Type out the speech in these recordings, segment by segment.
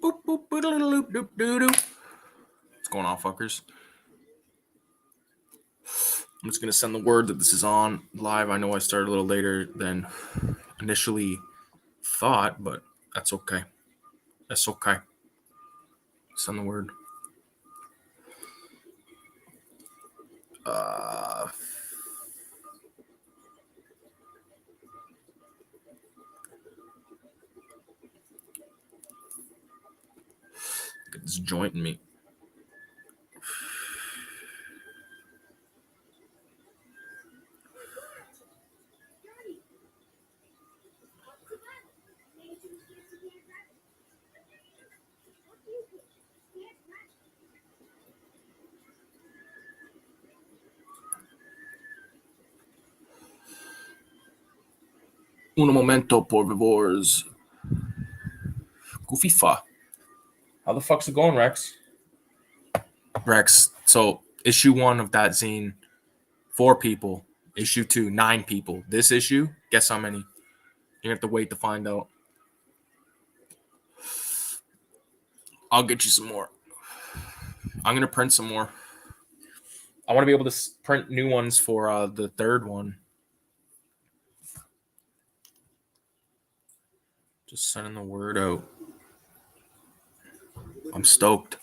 What's going on, fuckers? I'm just going to send the word that this is on live. I know I started a little later than initially thought, but that's okay. That's okay. Send the word. Get this joint in me. Un momento, por favors. Goofy fa. How the fuck's it going, Rex? Rex, so issue 1 of that zine, 4 people. Issue 2, 9 people. This issue, guess how many? You have to wait to find out. I'll get you some more. I'm going to print some more. I want to be able to print new ones for the third one. Just sending the word out. I'm stoked.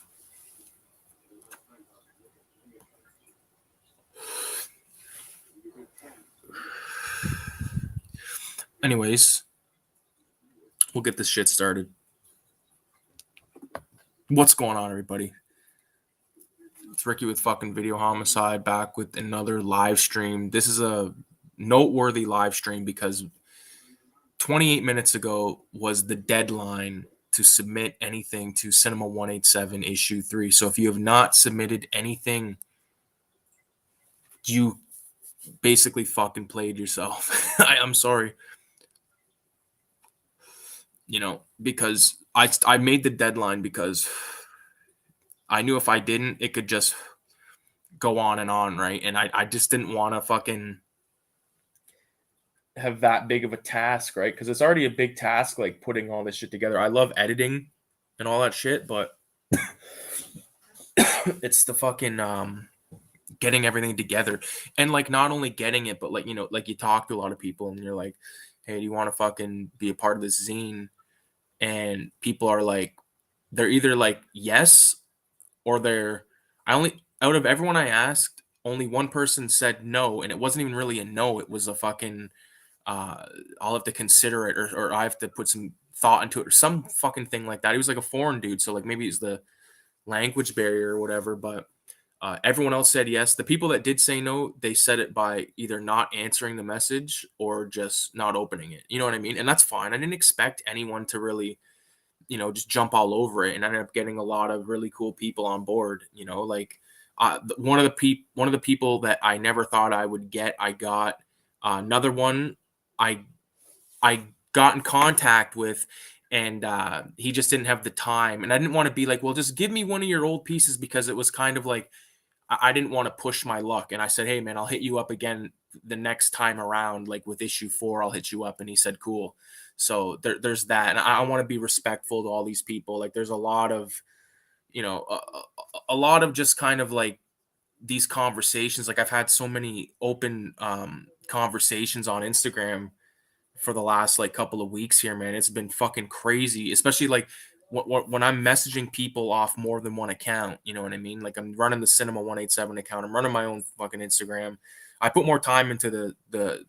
Anyways, we'll get this shit started. What's going on, everybody? It's Ricky with fucking Video Homicide, back with another live stream. This is a noteworthy live stream because 28 minutes ago was the deadline to submit anything to Cinema 187 issue 3. So if you have not submitted anything, you basically fucking played yourself. I'm sorry. You know, because I made the deadline because I knew if I didn't, it could just go on, right? And I just didn't want to fucking have that big of a task, right? Because it's already a big task, like putting all this shit together. I love editing and all that shit, but it's the fucking getting everything together. And like not only getting it, but like, you know, like you talk to a lot of people and you're like, hey, do you want to fucking be a part of this zine? And people are like, they're either like yes, or they're, out of everyone I asked, only one person said no, and it wasn't even really a no, it was a fucking I'll have to consider it, or I have to put some thought into it, or some fucking thing like that. He was like a foreign dude, so like maybe it's the language barrier or whatever, but everyone else said yes. The people that did say no, they said it by either not answering the message or just not opening it. You know what I mean? And that's fine. I didn't expect anyone to really, you know, just jump all over it, and I ended up getting a lot of really cool people on board. You know, like one of the people that I never thought I would get, I got. Another one I got in contact with, and he just didn't have the time, and I didn't want to be like, well, just give me one of your old pieces, because it was kind of like I didn't want to push my luck. And I said, hey man, I'll hit you up again the next time around, like with issue 4, I'll hit you up. And he said, cool. So there's that. And I want to be respectful to all these people. Like there's a lot of, you know, a lot of just kind of like these conversations. Like I've had so many open conversations on Instagram for the last like couple of weeks here, man. It's been fucking crazy, especially like when I'm messaging people off more than one account. You know what I mean? Like I'm running the Cinema 187 account. I'm running my own fucking Instagram. I put more time into the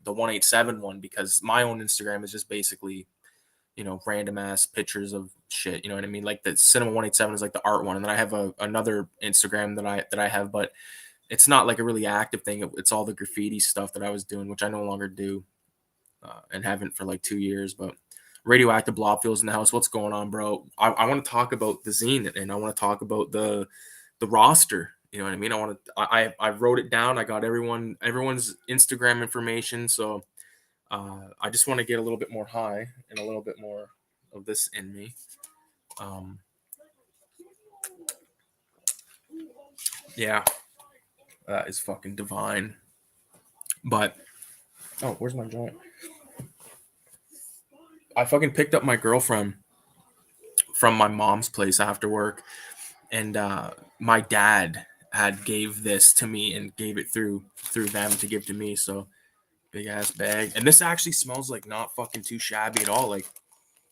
187 one because my own Instagram is just basically, you know, random ass pictures of shit. You know what I mean? Like the Cinema 187 is like the art one, and then I have another Instagram that I have, but it's not like a really active thing. It's all the graffiti stuff that I was doing, which I no longer do, and haven't for like 2 years. But Radioactive Blobfield's in the house. What's going on, bro? I want to talk about the zine, and I want to talk about the roster. You know what I mean? I wrote it down. I got everyone's Instagram information. So I just want to get a little bit more high and a little bit more of this in me. Yeah, that is fucking divine. But oh, where's my joint? I fucking picked up my girlfriend from my mom's place after work, and my dad had gave this to me and gave it through them to give to me. So big ass bag, and this actually smells like not fucking too shabby at all. Like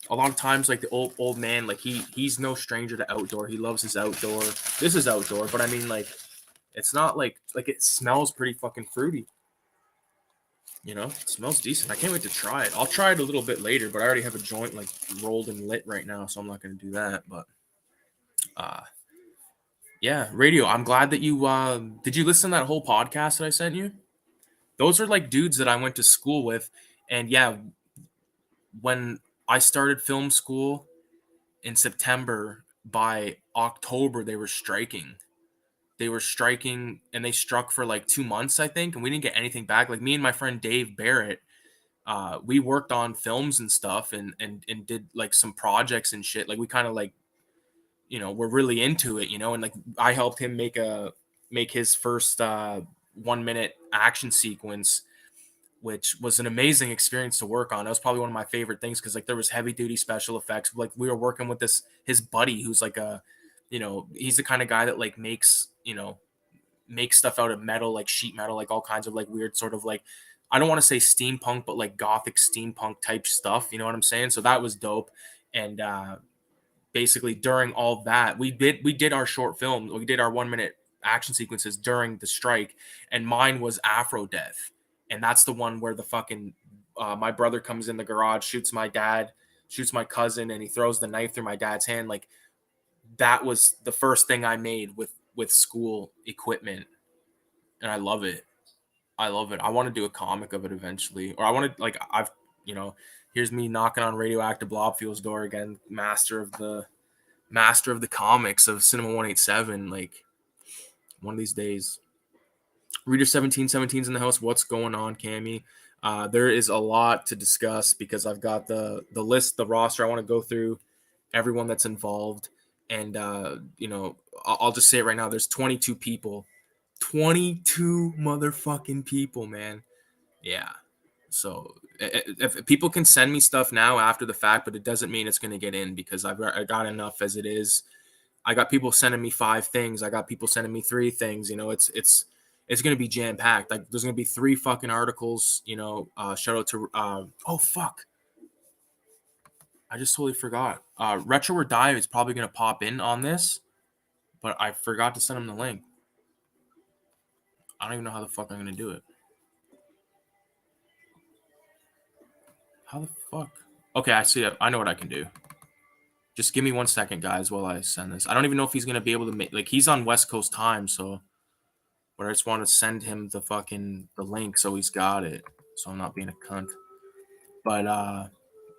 a lot of times, like the old man, like he's no stranger to outdoor. He loves his outdoor. This is outdoor, but I mean, like, it's not like it smells pretty fucking fruity. You know, it smells decent. I can't wait to try it. I'll try it a little bit later, but I already have a joint like rolled and lit right now, so I'm not gonna do that. But uh yeah, radio. I'm glad that you did you listen to that whole podcast that I sent you? Those are like dudes that I went to school with, and yeah, when I started film school in September, by October they were striking. They were striking, and they struck for like 2 months, I think, and we didn't get anything back. Like me and my friend Dave Barrett, we worked on films and stuff, and did like some projects and shit. Like we kind of like, you know, we're really into it, you know, and like I helped him make his first 1 minute action sequence, which was an amazing experience to work on. That was probably one of my favorite things because like there was heavy duty special effects. Like we were working with this his buddy who's like a, you know, he's the kind of guy that like makes, you know, makes stuff out of metal, like sheet metal, like all kinds of like weird sort of like, I don't want to say steampunk, but like gothic steampunk type stuff. You know what I'm saying? So that was dope. And basically during all that, we did our short film. We did our 1 minute action sequences during the strike, and mine was Afro Death, and that's the one where the fucking my brother comes in the garage, shoots my dad, shoots my cousin, and he throws the knife through my dad's hand. Like that was the first thing I made with school equipment, and I love it. I love it. I want to do a comic of it eventually, or I want to like I've you know, here's me knocking on Radioactive Blobfield's door again, master of the comics of Cinema 187. Like one of these days. Reader 1717's in the house. What's going on, Cammy? There is a lot to discuss because I've got the list, the roster. I want to go through everyone that's involved, and you know, I'll just say it right now. There's 22 people, 22 motherfucking people, man. Yeah. So if people can send me stuff now after the fact, but it doesn't mean it's going to get in because I got enough as it is. I got people sending me 5 things. I got people sending me 3 things. You know, it's going to be jam packed. Like there's going to be 3 fucking articles. You know, shout out to oh fuck, I just totally forgot. Retro or Die is probably going to pop in on this, but I forgot to send him the link. I don't even know how the fuck I'm going to do it. How the fuck? Okay, I see it. I know what I can do. Just give me 1 second, guys, while I send this. I don't even know if he's gonna be able to make, like, he's on West Coast time, so, but I just want to send him the link so he's got it, so I'm not being a cunt. But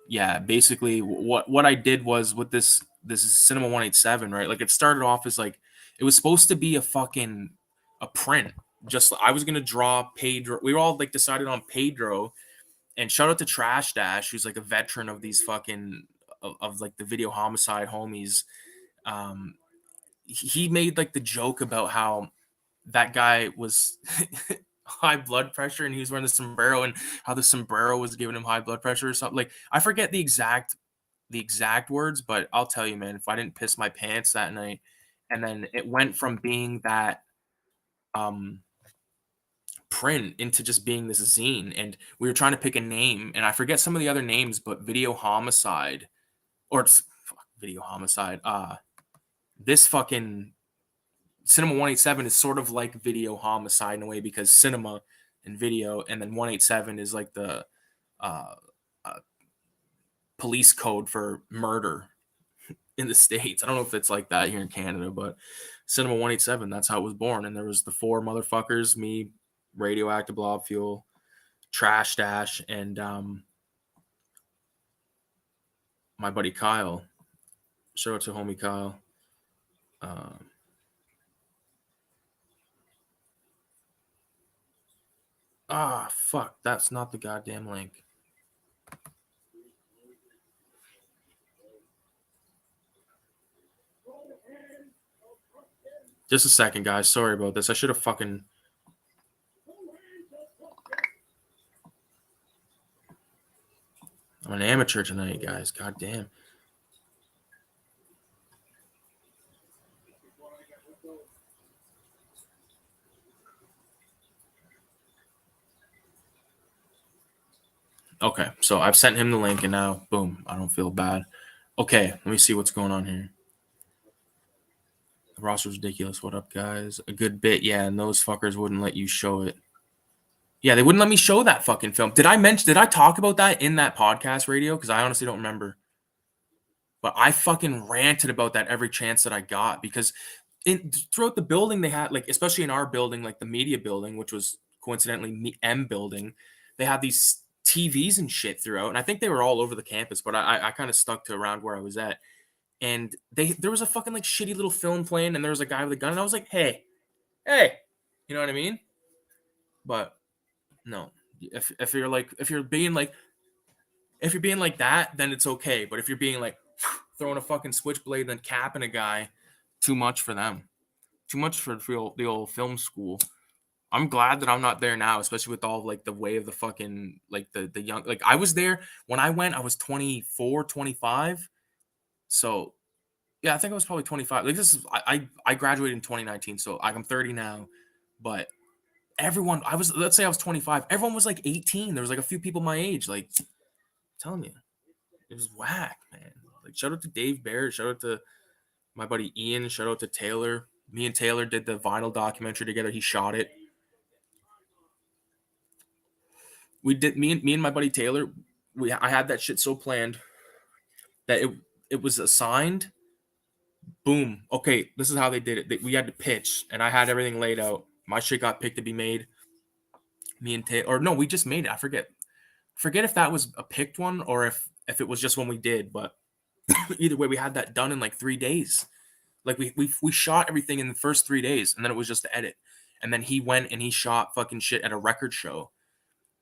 yeah, basically what I did was with this is Cinema 187, right? Like it started off as like it was supposed to be a print. Just I was gonna draw Pedro. We were all like decided on Pedro, and shout out to Trash Dash, who's like a veteran of these fucking of like the video homicide homies. Um, he made like the joke about how that guy was high blood pressure and he was wearing the sombrero, and how the sombrero was giving him high blood pressure or something. Like I forget the exact words, but I'll tell you, man, if I didn't piss my pants that night. And then it went from being that um print into just being this zine, and we were trying to pick a name, and I forget some of the other names, but video homicide, or video homicide, this fucking Cinema 187 is sort of like video homicide in a way, because cinema and video, and then 187 is like the uh, uh, police code for murder in the States. I don't know if it's like that here in Canada, but Cinema 187, that's how it was born. And there was the 4 motherfuckers, me, Radioactive Blob Fuel, Trash Dash, and my buddy Kyle. Shout out to homie Kyle. Fuck, that's not the goddamn link. Just a second, guys. Sorry about this. I should have fucking. I'm an amateur tonight, guys. God damn. Okay, so I've sent him the link, and now, boom, I don't feel bad. Okay, let me see what's going on here. The roster's ridiculous. What up, guys? A good bit, yeah, and those fuckers wouldn't let you show it. Yeah, they wouldn't let me show that fucking film. Did I talk about that in that podcast radio? Because I honestly don't remember. But I fucking ranted about that every chance that I got, because throughout the building they had, like, especially in our building, like the media building, which was coincidentally M building, they had these TVs and shit throughout, and I think they were all over the campus, but I kind of stuck to around where I was at, and there was a fucking like shitty little film playing, and there was a guy with a gun, and I was like, hey, you know what I mean? But no, if you're like if you're being like that, then it's okay, but if you're being like throwing a fucking switchblade and then capping a guy, too much for them. Too much for the old film school. I'm glad that I'm not there now, especially with all like the way of the fucking like the young, like I was there when I went, I was 24, 25. So yeah, I think I was probably 25. Like this is I graduated in 2019, so I'm 30 now. But everyone, let's say I was 25, everyone was like 18. There was like a few people my age. Like, I'm telling you, it was whack, man. Like, shout out to Dave Barrett, shout out to my buddy Ian, shout out to Taylor. Me and Taylor did the vinyl documentary together. He shot it. We did, me and my buddy Taylor. I had that shit so planned that it was assigned. Boom. Okay, this is how they did it. We had to pitch, and I had everything laid out. My shit got picked to be made. Me and Taylor, or no, we just made it. I forget if that was a picked one or if it was just one we did. But either way, we had that done in like 3 days. Like we shot everything in the first 3 days, and then it was just the edit. And then he went and he shot fucking shit at a record show,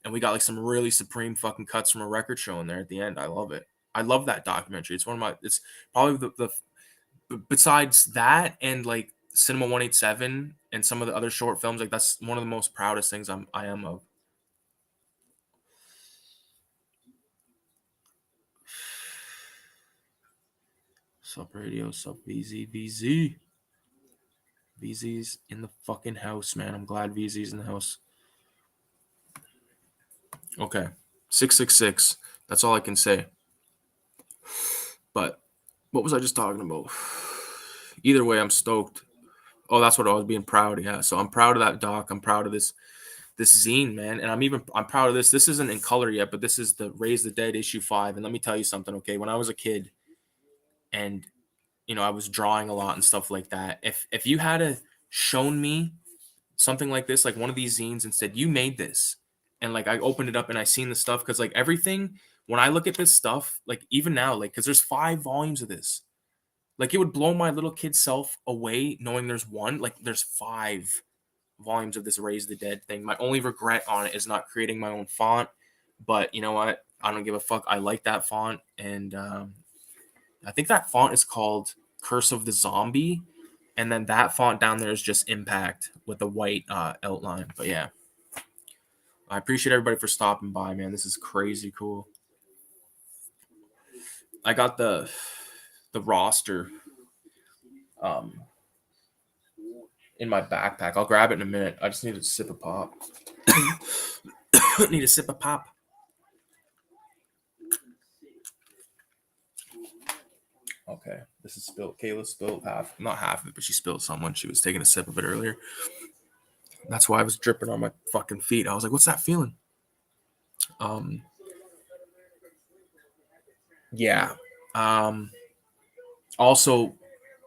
and we got like some really supreme fucking cuts from a record show in there at the end. I love it. I love that documentary. It's one of my. It's probably besides that and like Cinema 187 and some of the other short films. Like that's one of the most proudest things I am of. Sup radio, sup VZ. VZ's in the fucking house, man. I'm glad VZ's in the house. Okay. 666. That's all I can say. But what was I just talking about? Either way, I'm stoked. Oh, that's what I was being proud. Yeah. So I'm proud of that doc. I'm proud of this zine, man. And I'm proud of this. This isn't in color yet, but this is the Raise the Dead issue 5. And let me tell you something, okay? When I was a kid and I was drawing a lot and stuff like that, if you had shown me something like this, like one of these zines, and said you made this, and like I opened it up and I seen the stuff, because like everything, when I look at this stuff, like even now, like because there's 5 volumes of this, like it would blow my little kid self away knowing there's 5 volumes of this Raise the Dead thing. My only regret on it is not creating my own font, but you know what, I don't give a fuck. I like that font, and I think that font is called Curse of the Zombie, and then that font down there is just Impact with the white outline. But yeah, I appreciate everybody for stopping by, man. This is crazy cool. I got the roster in my backpack. I'll grab it in a minute. I just need a sip of pop. Need a sip of pop. Okay, this is spilled. Kayla spilled not half of it, but she spilled some when she was taking a sip of it earlier. That's why I was dripping on my fucking feet. I was like, "What's that feeling?" Yeah. Also,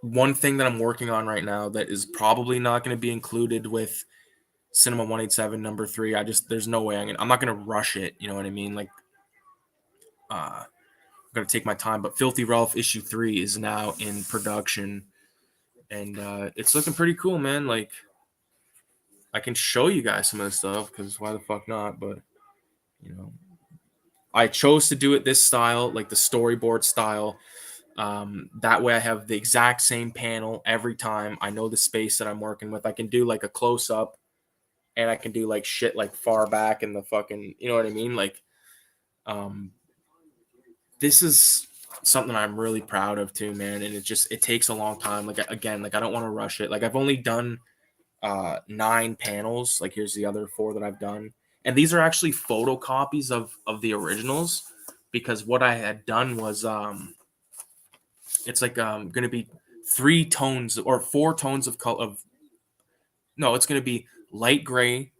one thing that I'm working on right now that is probably not going to be included with Cinema 187 number 3. There's no way I'm not going to rush it. You know what I mean? Like, I'm going to take my time. But Filthy Ralph issue 3 is now in production, and it's looking pretty cool, man. Like, I can show you guys some of this stuff, because why the fuck not? But I chose to do it this style, like the storyboard style. That way I have the exact same panel every time. I know the space that I'm working with. I can do like a close up, and I can do like shit like far back in the fucking, you know what I mean? Like, this is something I'm really proud of too, man. And it takes a long time. Like, again, like I don't want to rush it. Like, I've only done 9 panels. Like, here's the other 4 that I've done. And these are actually photocopies of the originals, because what I had done was it's like gonna be 3 tones or 4 tones of color of no, it's gonna be light gray,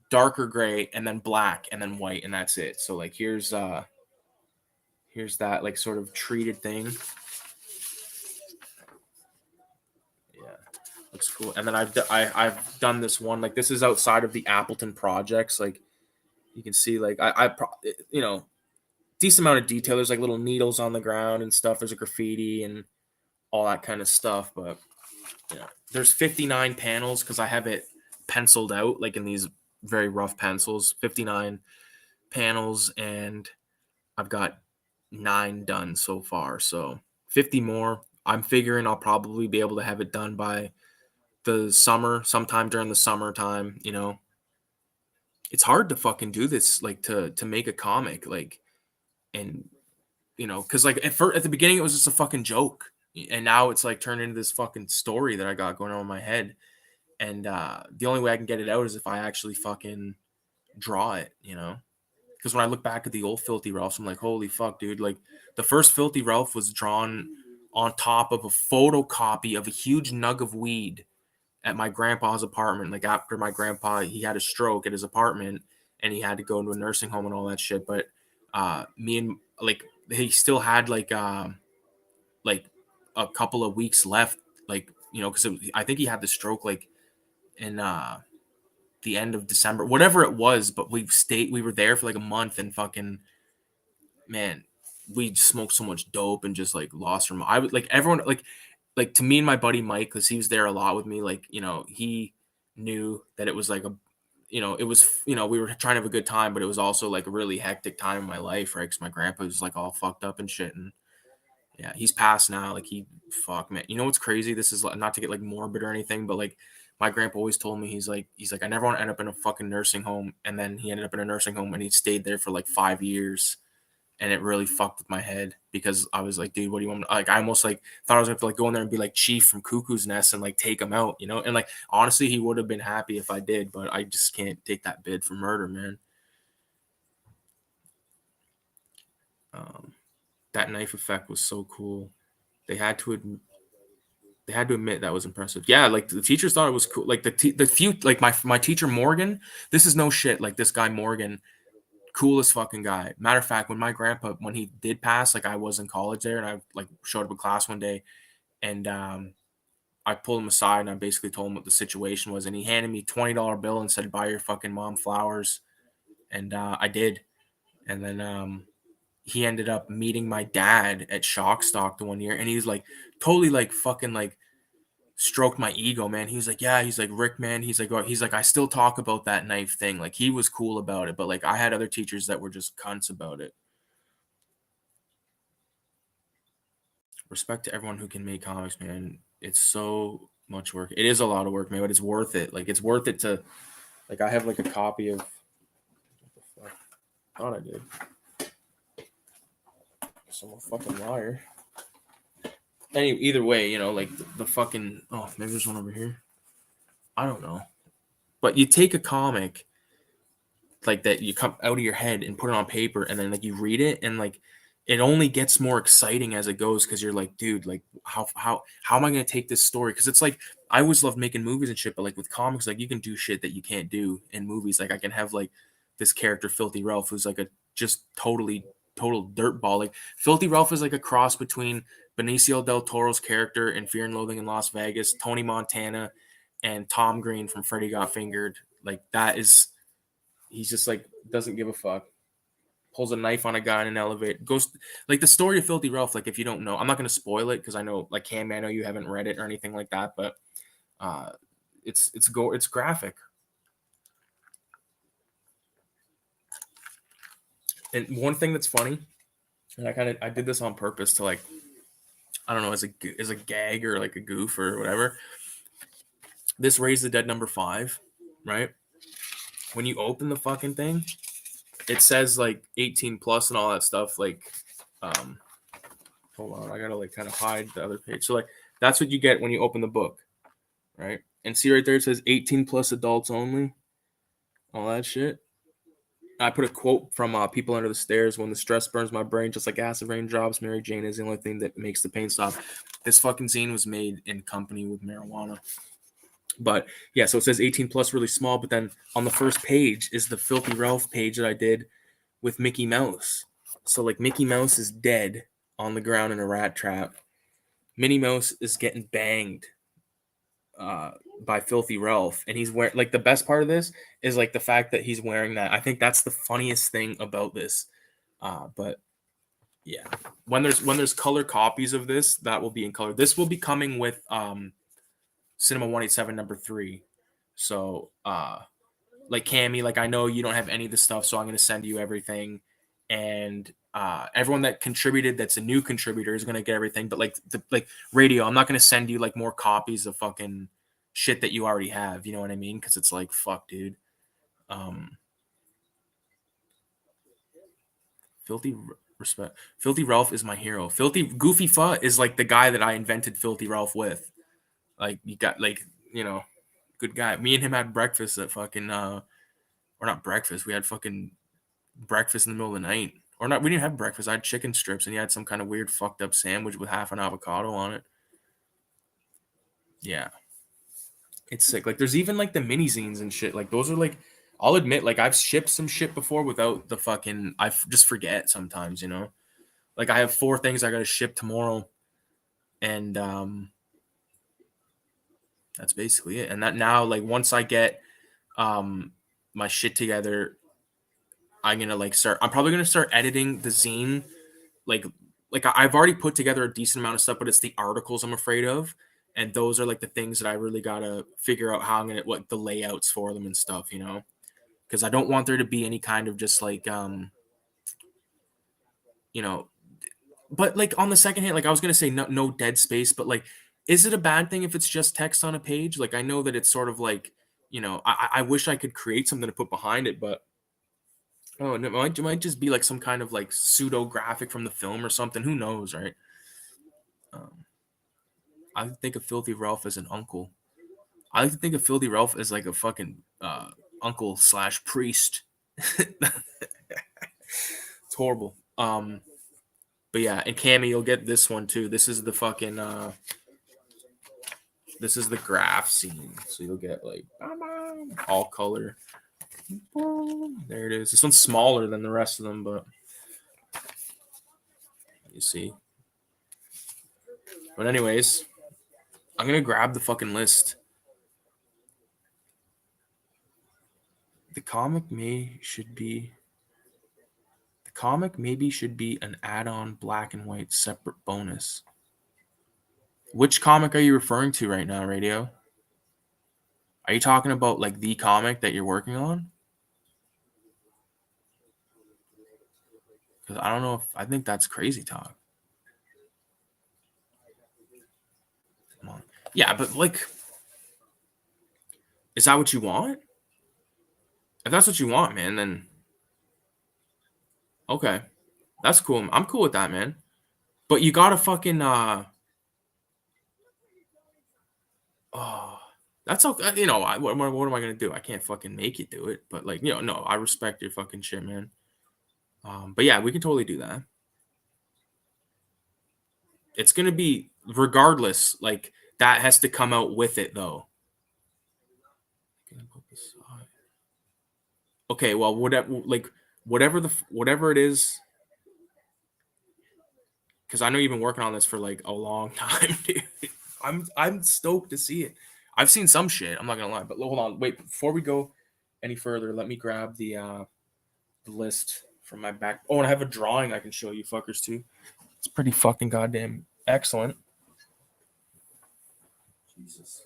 darker gray, and then black, and then white, and that's it. So like here's that like sort of treated thing. Yeah, looks cool. And then I've done this one, like this is outside of the Appleton projects. Like you can see, like you know, decent amount of detail. There's like little needles on the ground and stuff. There's a graffiti and all that kind of stuff. But yeah, there's 59 panels because I have it penciled out like in these very rough pencils. 59 panels, and I've got 9 done so far. So 50 more. I'm figuring I'll probably be able to have it done by the summer, sometime during the summertime. You know, it's hard to fucking do this, like to make a comic, like, and you know, because like at the beginning it was just a fucking joke, and now it's like turned into this fucking story that I got going on in my head, and the only way I can get it out is if I actually fucking draw it, you know. Because when I look back at the old Filthy Ralphs, I'm like, holy fuck, dude! Like the first Filthy Ralph was drawn on top of a photocopy of a huge nug of weed at my grandpa's apartment. Like after my grandpa, he had a stroke at his apartment and he had to go into a nursing home and all that shit. But me and like he still had like a couple of weeks left, like, you know, because I think he had the stroke like in the end of December, whatever it was. But we were there for like a month, and fucking man, we smoked so much dope and just like lost from. I would like everyone like to me and my buddy Mike, because he was there a lot with me. Like, you know, he knew that it was like a, you know, it was, you know, we were trying to have a good time, but it was also like a really hectic time in my life, right? Because my grandpa was like all fucked up and shit, and yeah, he's passed now. Like fuck, man. You know what's crazy? This is not to get like morbid or anything, but like my grandpa always told me, he's like, I never want to end up in a fucking nursing home. And then he ended up in a nursing home, and he stayed there for like 5 years. And it really fucked with my head, because I was like, dude, what do you want? Like, I almost like thought I was gonna have to like go in there and be like Chief from Cuckoo's Nest and like take him out, you know? And like, honestly, he would have been happy if I did, but I just can't take that bid for murder, man. That knife effect was so cool. They had to admit that was impressive. Yeah, like the teachers thought it was cool. Like the few, like my teacher Morgan. This is no shit. Like this guy Morgan, coolest fucking guy. Matter of fact, when my grandpa, when he did pass, like I was in college there, and I like showed up in class one day, and I pulled him aside and I basically told him what the situation was, and he handed me $20 bill and said, "Buy your fucking mom flowers," and I did, and then he ended up meeting my dad at Shock Stock the one year, and he was like totally like fucking like stroked my ego, man. He was like, yeah, he's like, Rick, man, he's like, oh, he's like, I still talk about that knife thing. Like he was cool about it, but like I had other teachers that were just cunts about it. Respect to everyone who can make comics, man. It's so much work. It is a lot of work, man, but it's worth it. Like it's worth it to like I have like a copy of what the fuck? I thought I did. I'm a fucking liar. Either way, you know, like the fucking maybe there's one over here. I don't know. But you take a comic like that, you come out of your head and put it on paper, and then like you read it, and like it only gets more exciting as it goes, because you're like, dude, like how am I gonna take this story? Because it's like I always loved making movies and shit, but like with comics, like you can do shit that you can't do in movies. Like I can have like this character Filthy Ralph, who's like a just total dirtball. Like Filthy Ralph is like a cross between Benicio del Toro's character in Fear and Loathing in Las Vegas, Tony Montana, and Tom Green from Freddy Got Fingered. Like that is, he's just like doesn't give a fuck. Pulls a knife on a guy in an elevator. Goes like the story of Filthy Ralph. Like if you don't know, I'm not going to spoil it because I know like Cam, I know you haven't read it or anything like that, but uh, it's graphic. And one thing that's funny, and I did this on purpose to like, I don't know, as a gag or like a goof or whatever. This Raise the Dead #5, right? When you open the fucking thing, it says like 18 plus and all that stuff. Like, hold on, I gotta like kind of hide the other page. So like that's what you get when you open the book, right? And see right there, it says 18 plus adults only, all that shit. I put a quote from People Under the Stairs: "When the stress burns my brain just like acid raindrops, Mary Jane is the only thing that makes the pain stop." This fucking zine was made in company with marijuana. But yeah, so it says 18 plus, really small. But then on the first page is the Filthy Ralph page that I did with Mickey Mouse. So like Mickey Mouse is dead on the ground in a rat trap. Minnie Mouse is getting banged by Filthy Ralph, and he's wearing, like, the best part of this is like the fact that he's wearing that. I think that's the funniest thing about this. But yeah, when there's color copies of this, that will be in color. This will be coming with Cinema 187 #3. So like Cammy, like I know you don't have any of the stuff, so I'm gonna send you everything. And everyone that contributed, that's a new contributor, is gonna get everything. But like Radio, I'm not gonna send you like more copies of fucking shit that you already have. You know what I mean? Because it's like, fuck, dude. Filthy respect. Filthy Ralph is my hero. Filthy Goofy Pho is like the guy that I invented Filthy Ralph with. Like you got like, good guy. Me and him had breakfast at fucking or not breakfast. We had fucking breakfast in the middle of the night. Or not, we didn't have breakfast. I had chicken strips and he had some kind of weird fucked up sandwich with half an avocado on it. Yeah. It's sick. Like there's even like the mini zines and shit. Like those are like, I'll admit, like I've shipped some shit before without the fucking, just forget sometimes, Like I have 4 things I gotta ship tomorrow. And that's basically it. And that now, like once I get my shit together, I'm probably gonna start editing the zine. Like I've already put together a decent amount of stuff, but it's the articles I'm afraid of. And those are like the things that I really gotta figure out how I'm gonna, what the layouts for them and stuff, because I don't want there to be any kind of just like you know but like on the second hand, like I was gonna say no dead space, but like, is it a bad thing if it's just text on a page? Like I know that it's sort of like, I wish I could create something to put behind it, but oh, and it might just be like some kind of like pseudo graphic from the film or something. Who knows, right? Um, I think of Filthy Ralph as an uncle. I like to think of Filthy Ralph as like a fucking uncle slash priest. It's horrible. But yeah, and Cammy, you'll get this one too. This is the fucking this is the graph scene. So you'll get like all color. There it is. This one's smaller than the rest of them, but you see. But anyways, I'm gonna grab the fucking list. The comic maybe should be an add-on black and white separate bonus. Which comic are you referring to right now, Radio? Are you talking about like the comic that you're working on? Because I don't know if I think that's crazy talk. Come on. Yeah, but like, is that what you want? If that's what you want, man, then okay. That's cool. I'm cool with that, man. But you gotta fucking oh, that's okay. What am I gonna do? I can't fucking make you do it. But like, no, I respect your fucking shit, man. But yeah, we can totally do that. It's gonna be regardless. Like that has to come out with it, though. Okay, well, whatever it is, because I know you've been working on this for like a long time, dude. I'm stoked to see it. I've seen some shit. I'm not gonna lie, but hold on, wait. Before we go any further, let me grab the list from my back. Oh, and I have a drawing I can show you fuckers too. It's pretty fucking goddamn excellent. Jesus.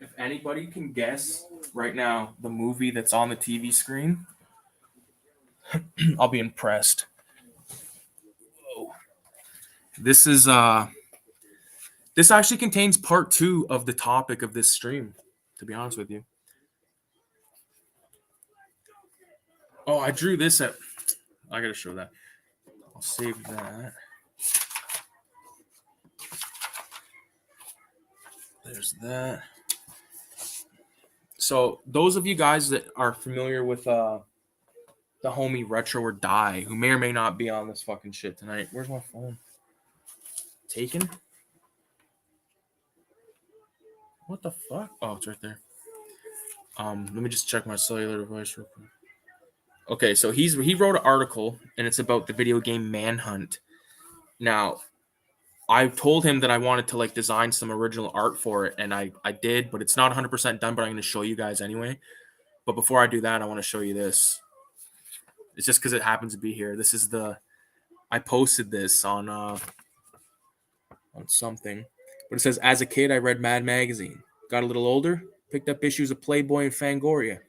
If anybody can guess right now the movie that's on the TV screen, I'll be impressed. This is This actually contains part 2 of the topic of this stream, to be honest with you. Oh, I drew this at... I gotta show that. I'll save that. There's that. So those of you guys that are familiar with the homie Retro or Die, who may or may not be on this fucking shit tonight. Where's my phone? Taken? What the fuck? Oh, it's right there. Let me just check my cellular device real quick. Okay, so he wrote an article, and it's about the video game Manhunt. Now, I told him that I wanted to like design some original art for it, and I did, but it's not 100% done, but I'm going to show you guys anyway. But before I do that, I want to show you this. It's just because it happens to be here. This is I posted this on something, but it says, as a kid, I read Mad Magazine. Got a little older, picked up issues of Playboy and Fangoria.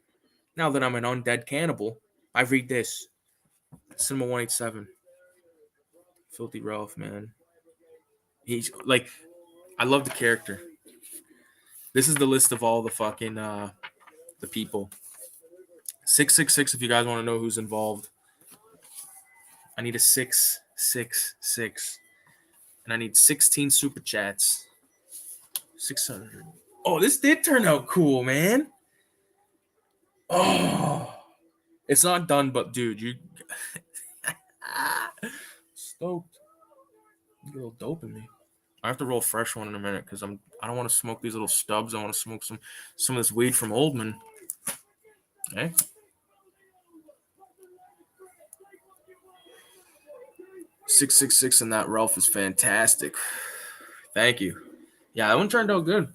Now that I'm an undead cannibal, I read this. Cinema 187. Filthy Ralph, man. He's like, I love the character. This is the list of all the fucking the people. 666 if you guys want to know who's involved. I need a 666. And I need 16 super chats. 600. Oh, this did turn out cool, man. Oh. It's not done, but dude, you stoked. You get a little dope in me. I have to roll a fresh one in a minute because I don't want to smoke these little stubs. I want to smoke some of this weed from Oldman. Okay. 666 and that Ralph is fantastic. Thank you. Yeah, that one turned out good.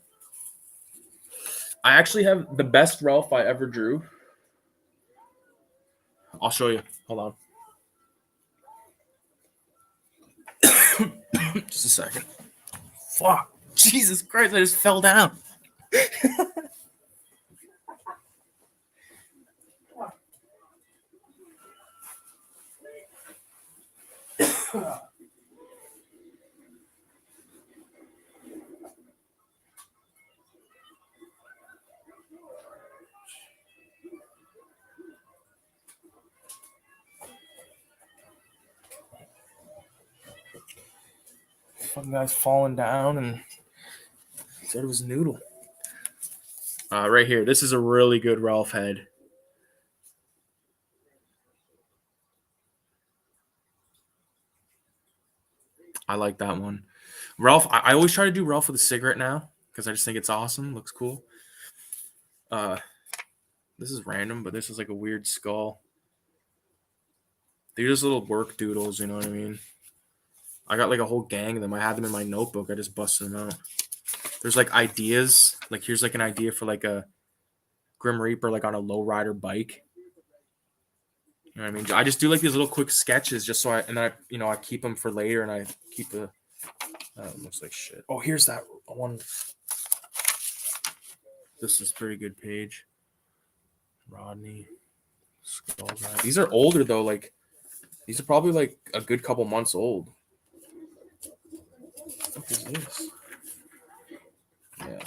I actually have the best Ralph I ever drew. I'll show you. Hold on. Just a second. Fuck. Jesus Christ, I just fell down. Fucking guy's falling down and said it was noodle. Right here. This is a really good Ralph head. I like that one. Ralph, I always try to do Ralph with a cigarette now because I just think it's awesome. Looks cool. This is random, but this is like a weird skull. They're just little work doodles, you know what I mean? I got like a whole gang of them. I had them in my notebook. I just busted them out. There's like ideas. Like here's like an idea for like a Grim Reaper like on a lowrider bike. You know what I mean? I just do like these little quick sketches just so I keep them for later and I keep the looks like shit. Oh, here's that one. This is a pretty good page. Rodney. Skulls. These are older though, like these are probably like a good couple months old. What is this? Yeah.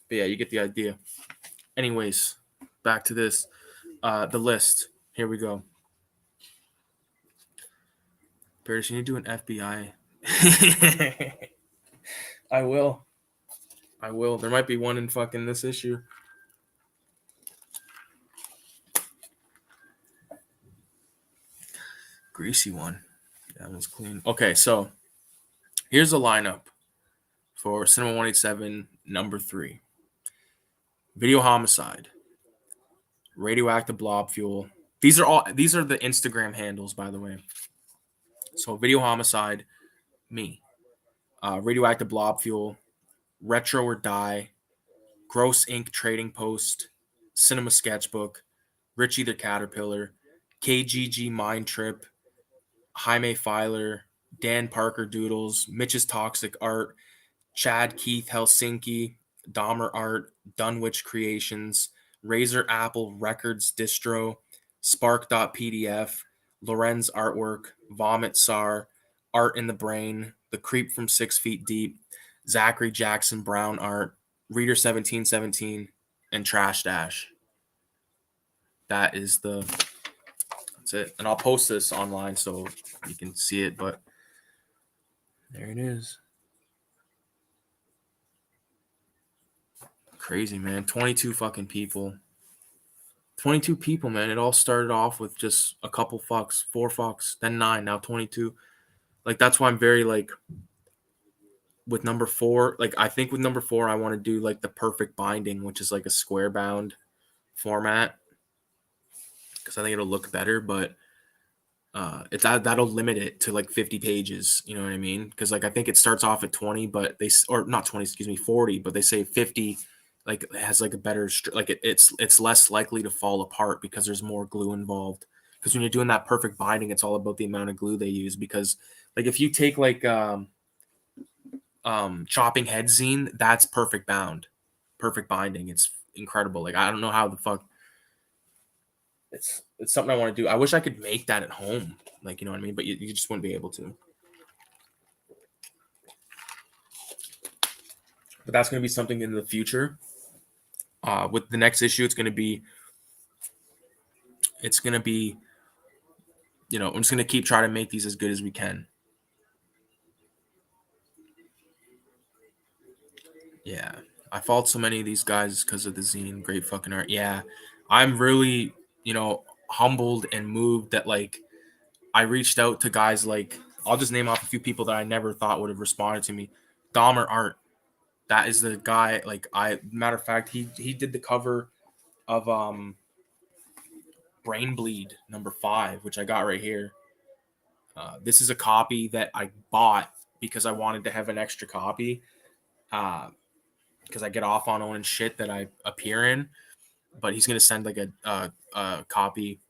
But yeah, you get the idea. Anyways, back to this. The list. Here we go. Paradis, you need to do an FBI. I will. There might be one in fucking this issue. Greasy one. That one's clean. Okay, so here's the lineup for Cinema 187, number 3. Video Homicide. Radioactive Blob Fuel. These are the Instagram handles, by the way. So Video Homicide, me. Radioactive Blob Fuel, Retro or Die, Gross Ink Trading Post, Cinema Sketchbook, Richie the Caterpillar, KGG Mind Trip, Jaime Filer, Dan Parker Doodles, Mitch's Toxic Art, Chad Keith Helsinki, Dahmer Art, Dunwich Creations, Razor Apple Records Distro, Spark.pdf, Lorenz Artwork, Vomit Sar, Art in the Brain, The Creep from 6 Feet Deep, Zachary Jackson Brown art, Reader 1717, and Trash Dash. That is that's it. And I'll post this online so you can see it, but there it is. Crazy, man. 22 fucking people. 22 people, man. It all started off with just a couple fucks, 4 fucks, then 9, now 22. Like, that's why I'm very, like, with number 4, like, I think with number 4, I want to do, like, the perfect binding, which is, like, a square bound format, because I think it'll look better, but that'll limit it to, like, 50 pages, you know what I mean? Because, like, I think it starts off at 20, but or not 20, excuse me, 40, but they say 50, like, has, like, a better, like, it's less likely to fall apart because there's more glue involved. Because when you're doing that perfect binding, it's all about the amount of glue they use. Because, like, if you take, like, chopping head zine, that's perfect binding. It's incredible. Like, I don't know how the fuck it's something I want to do. I wish I could make that at home, like, you know what I mean, but you just wouldn't be able to. But that's going to be something in the future. With the next issue, it's going to be I'm just going to keep trying to make these as good as we can. Yeah, I followed so many of these guys because of the zine. Great fucking art. Yeah, I'm really, humbled and moved that, like, I reached out to guys like, I'll just name off a few people that I never thought would have responded to me. Dahmer Art. That is the guy. Like, matter of fact, he did the cover of Brain Bleed #5, which I got right here. This is a copy that I bought because I wanted to have an extra copy. Because I get off on owning shit that I appear in. But he's gonna send, like, a copy,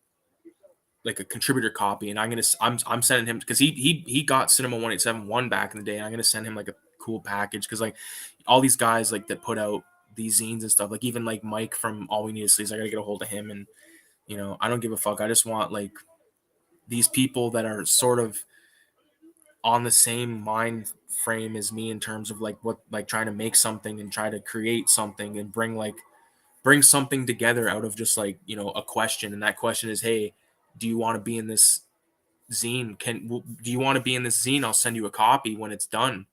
like a contributor copy, and I'm sending him, because he got Cinema 1871 back in the day, and I'm gonna send him, like, a cool package, because, like, all these guys, like, that put out these zines and stuff, like, even, like, Mike from All We Need Is Sleeves, I gotta get a hold of him, and I don't give a fuck. I just want, like, these people that are sort of on the same mind frame as me in terms of, like, what, like, trying to make something and try to create something and bring something together out of just, like, a question, and that question is, hey, do you want to be in this zine? Do you want to be in this zine? I'll send you a copy when it's done.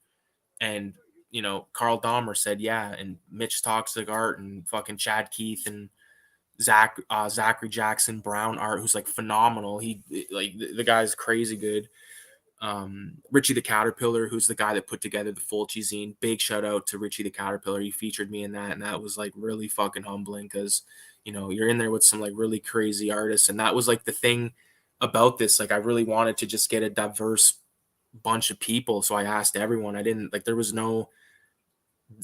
And Carl Dahmer said yeah, and Mitch Toxic Art and fucking Chad Keith and Zachary Jackson Brown Art, who's, like, phenomenal. He, like, the guy's crazy good. Richie the Caterpillar, who's the guy that put together the Fulci zine. Big shout out to Richie the Caterpillar. He featured me in that, and that was, like, really fucking humbling, because you're in there with some, like, really crazy artists, and that was, like, the thing about this. Like, I really wanted to just get a diverse bunch of people, so I asked everyone. I didn't, like, there was no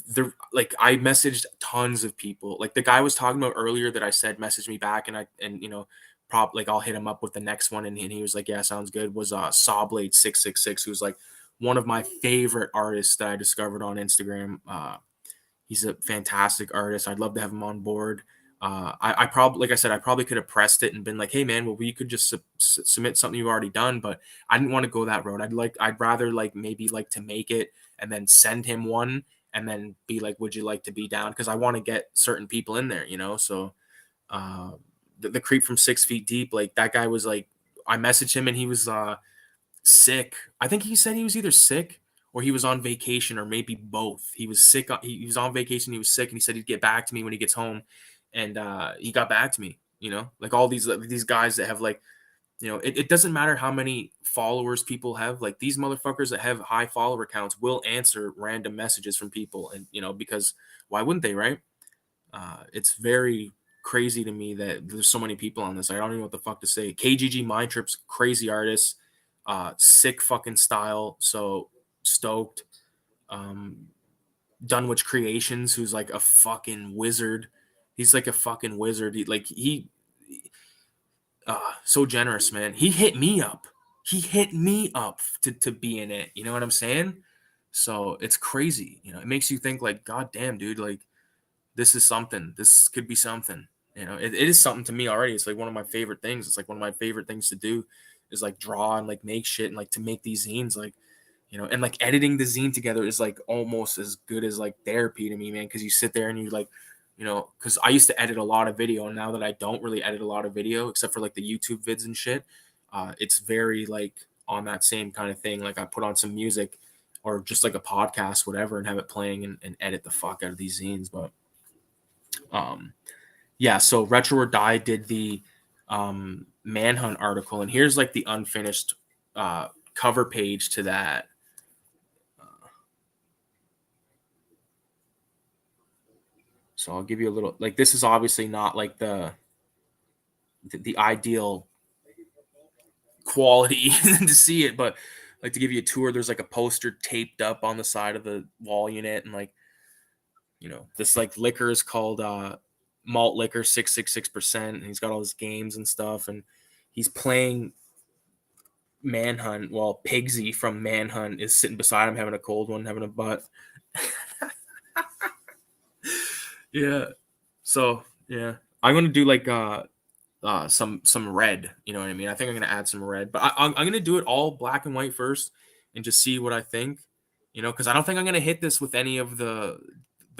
there, like, I messaged tons of people. Like, the guy was talking about earlier that I said message me back, and like, I'll hit him up with the next one, and he was like, yeah, sounds good. Was Sawblade 666, who's, like, one of my favorite artists that I discovered on Instagram. He's a fantastic artist. I'd love to have him on board. I probably, like I said, I probably could have pressed it and been like, hey man, well, we could just submit something you've already done, but I didn't want to go that road. I'd rather, like, maybe, like, to make it and then send him one and then be like, would you like to be down? Because I want to get certain people in there, So uh, the creep from 6 Feet Deep, like, that guy was like, I messaged him and he was sick. I think he said he was either sick or he was on vacation, or maybe both. He was sick. He was on vacation. He was sick, and he said he'd get back to me when he gets home. And he got back to me. Like, all these guys that have, like, it doesn't matter how many followers people have. Like, these motherfuckers that have high follower counts will answer random messages from people, and because why wouldn't they, right? It's very crazy to me that there's so many people on this. I don't even know what the fuck to say. KGG Mind Trips, crazy artist, sick fucking style. So stoked. Dunwich Creations, who's, like, a fucking wizard. He's, like, a fucking wizard. So generous, man. He hit me up. He hit me up to be in it. You know what I'm saying? So it's crazy. It makes you think, like, God damn, dude, like, this is something. This could be something. It is something to me already. It's, like, one of my favorite things. It's, like, one of my favorite things to do is, like, draw and, like, make shit and, like, to make these zines. Like, you know, and like editing the zine together is like almost as good as like therapy to me, man, because you sit there and you like, you know, because I used to edit a lot of video, and now that I don't really edit a lot of video except for like the YouTube vids and shit, it's very like on that same kind of thing. Like I put on some music or just like a podcast, whatever, and have it playing and edit the fuck out of these zines. But yeah, so Retro or Die did the Manhunt article, and here's like the unfinished cover page to that. So I'll give you a little, like, this is obviously not like the ideal quality to see it, but like to give you a tour, there's like a poster taped up on the side of the wall unit, and like, you know, this like liquor is called malt liquor 666%, and he's got all his games and stuff, and he's playing Manhunt while Pigsy from Manhunt is sitting beside him having a cold one, having a butt. Yeah. So yeah, I'm gonna do like some red. You know what I mean? I think I'm gonna add some red, but I'm gonna do it all black and white first and just see what I think. You know, because I don't think I'm gonna hit this with any of the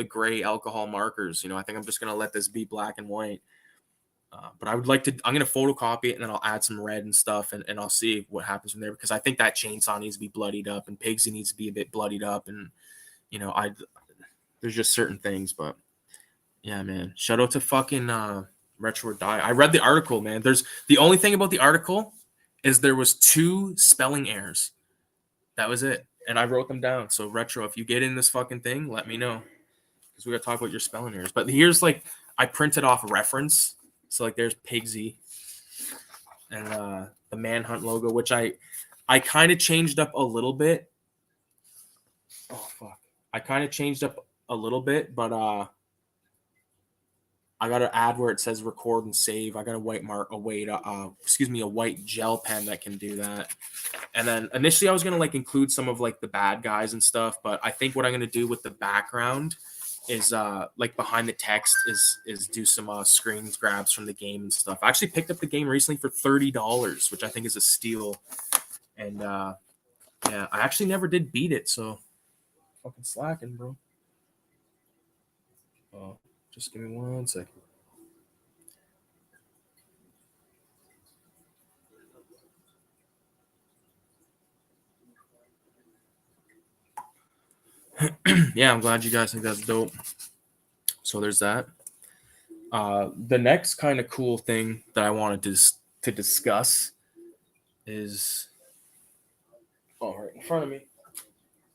gray alcohol markers. You know, I think I'm just gonna let this be black and white. But I would like to. I'm gonna photocopy it and then I'll add some red and stuff, and I'll see what happens from there, because I think that chainsaw needs to be bloodied up and Pigsy needs to be a bit bloodied up, and you know, there's just certain things, but yeah, man. Shout out to fucking Retro or Die. I read the article, man. There's the only thing about the article is there was 2 spelling errors. That was it, and I wrote them down. So Retro, if you get in this fucking thing, let me know, because we gotta talk about your spelling errors. But here's like, I printed off a reference. So like there's Pigsy and the Manhunt logo, which I kind of changed up a little bit. Oh fuck. I kind of changed up a little bit, but I got to add where it says record and save. I got a white a white gel pen that can do that. And then initially I was going to like include some of like the bad guys and stuff, but I think what I'm going to do with the background is like behind the text is do some screens grabs from the game and stuff. I actually picked up the game recently for $30, which I think is a steal. And yeah, I actually never did beat it, so fucking slacking, bro. Oh, just give me 1 second. Yeah, I'm glad you guys think that's dope. So there's that. The next kind of cool thing that I wanted to discuss is right in front of me.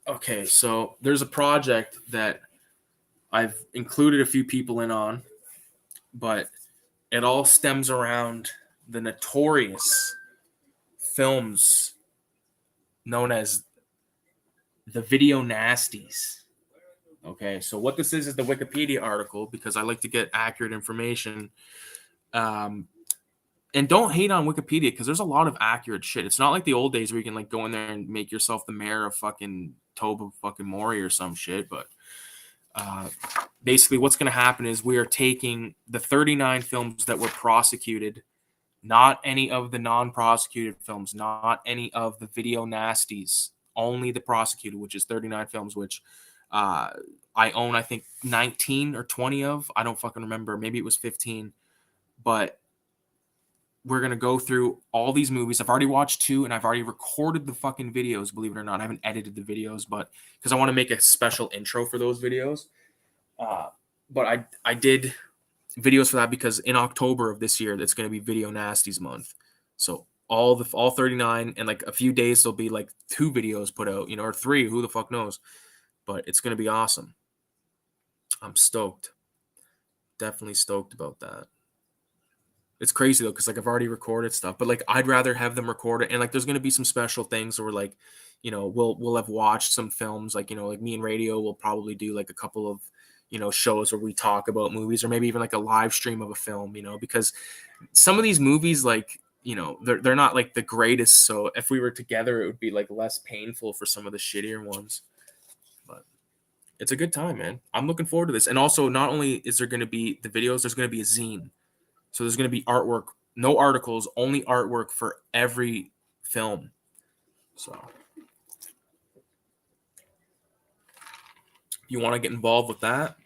Okay, so there's a project that I've included a few people in on, but it all stems around the notorious films known as the video nasties. Okay, so what this is the Wikipedia article, because I like to get accurate information. And don't hate on Wikipedia, because there's a lot of accurate shit. It's not like the old days where you can like go in there and make yourself the mayor of fucking Toba fucking Mori or some shit. But basically what's going to happen is we are taking the 39 films that were prosecuted, not any of the non-prosecuted films, not any of the video nasties, only the prosecuted, which is 39 films, which I own, I think 19 or 20 of. I don't fucking remember. Maybe it was 15. But we're going to go through all these movies. I've already watched 2 and I've already recorded the fucking videos, believe it or not. I haven't edited the videos, but because I want to make a special intro for those videos. But I did videos for that because in October of this year, it's going to be Video Nasties month. So all 39 and like a few days, there'll be like 2 videos put out, you know, or 3, who the fuck knows, but it's going to be awesome. I'm stoked. Definitely stoked about that. It's crazy though, because like I've already recorded stuff, but like I'd rather have them record it, and like there's gonna be some special things where like, you know, we'll have watched some films, like, you know, like me and Radio will probably do like a couple of, you know, shows where we talk about movies, or maybe even like a live stream of a film, you know, because some of these movies, like, you know, they're not like the greatest. So if we were together, it would be like less painful for some of the shittier ones. But it's a good time, man. I'm looking forward to this. And also, not only is there going to be the videos, there's going to be a zine. So there's going to be artwork, no articles, only artwork for every film. So you want to get involved with that,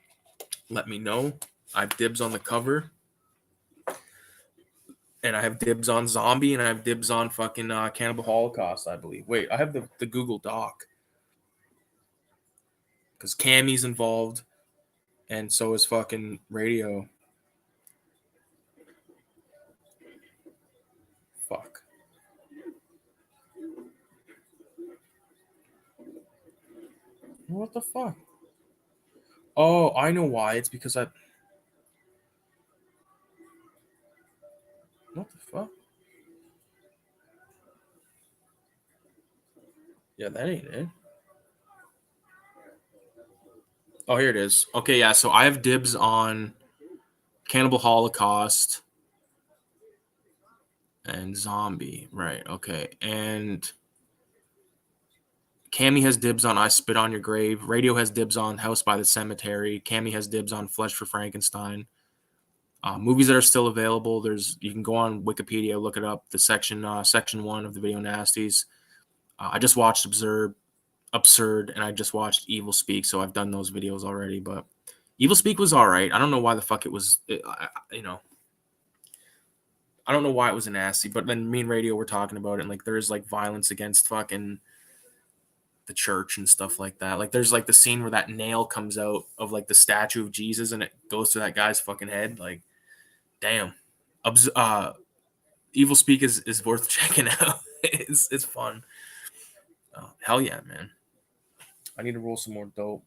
let me know. I have dibs on the cover. And I have dibs on Zombie, and I have dibs on fucking Cannibal Holocaust, I believe. Wait, I have the Google Doc. Because Cammy's involved, and so is fucking Radio. Fuck. What the fuck? Oh, I know why. It's because I... What the fuck? Yeah, that ain't it. Oh, here it is. Okay, yeah, so I have dibs on Cannibal Holocaust and Zombie. Right, okay. And Cammy has dibs on I Spit on Your Grave. Radio has dibs on House by the Cemetery. Cammy has dibs on Flesh for Frankenstein. Movies that are still available. You can go on Wikipedia, look it up. The section 1 of the video Nasties. I just watched Absurd, and I just watched Evil Speak, so I've done those videos already. But Evil Speak was all right. I don't know why the fuck it was. I don't know why it was a nasty. But then me and Radio were talking about it, and like there's like violence against fucking the church and stuff like that. Like there's like the scene where that nail comes out of like the statue of Jesus, and it goes to that guy's fucking head. Like, damn. Evil Speak is worth checking out. It's fun. Hell yeah, man. I need to roll some more dope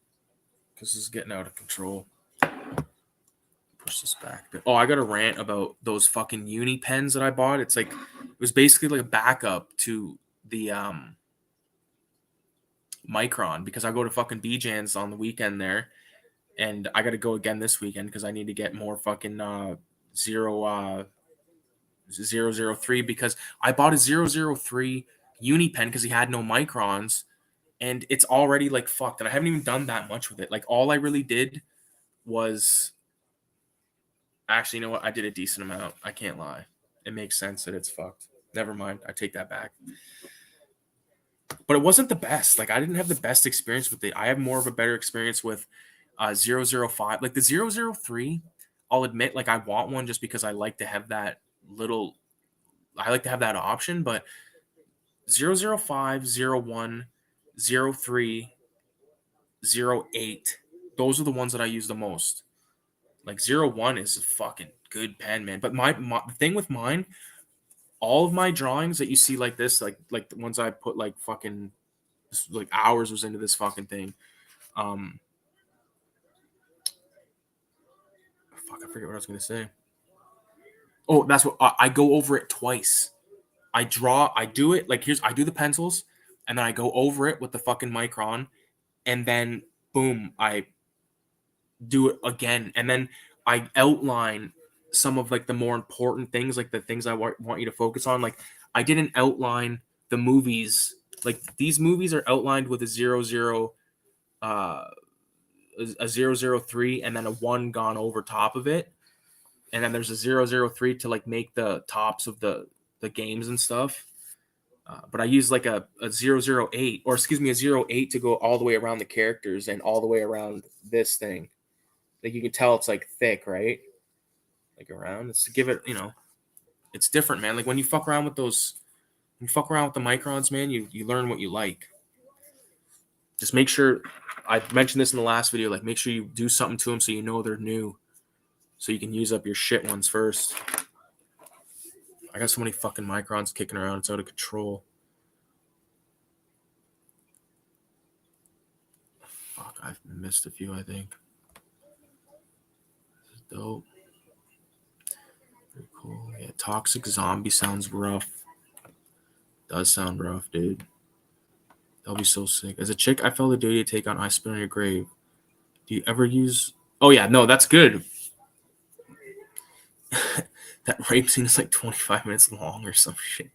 because this is getting out of control. Push this back. Oh, I got a rant about those fucking uni pens that I bought. It's like it was basically like a backup to the Micron, because I go to fucking BJ's on the weekend there, and I got to go again this weekend because I need to get more fucking 003, because I bought a 003 uni pen because he had no microns, and it's already like fucked, and I haven't even done that much with it. Like all I really did was actually, you know what? I did a decent amount. I can't lie. It makes sense that it's fucked. Never mind. I take that back. But it wasn't the best. Like I didn't have the best experience with it. I have more of a better experience with 005. Like the 003, I'll admit, like I want one just because I like to have that option. But 005, 01, 03, 08, those are the ones that I use the most. Like 01 is a fucking good pen, man. But my the thing with mine, all of my drawings that you see like this, like the ones I put like fucking like hours was into this fucking thing. Fuck, I forget what I was gonna say. Oh, that's what I go over it twice. I do it like I do the pencils, and then I go over it with the fucking micron, and then boom, I do it again, and then I outline some of like the more important things, like the things I want you to focus on. Like I didn't outline the movies. Like these movies are outlined with a 00, a 003, and then a 1 gone over top of it, and then there's a 003 to like make the tops of the games and stuff. But I use like a 008, or excuse me, a 08 to go all the way around the characters and all the way around this thing. Like you can tell it's like thick, right? Like around. It's to give it, it's different, man. Like when you fuck around with the microns, man, you learn what you like. Just make sure, I mentioned this in the last video, like make sure you do something to them so you know they're new, so you can use up your shit ones first. I got so many fucking microns kicking around, it's out of control. Fuck, I've missed a few, I think. This is dope. Very cool. Yeah, Toxic Zombie sounds rough. Does sound rough, dude. That'll be so sick. As a chick, I felt the duty to take on I Spit on Your Grave. Do you ever use... Oh, yeah, no, that's good. That rape scene is like 25 minutes long or some shit.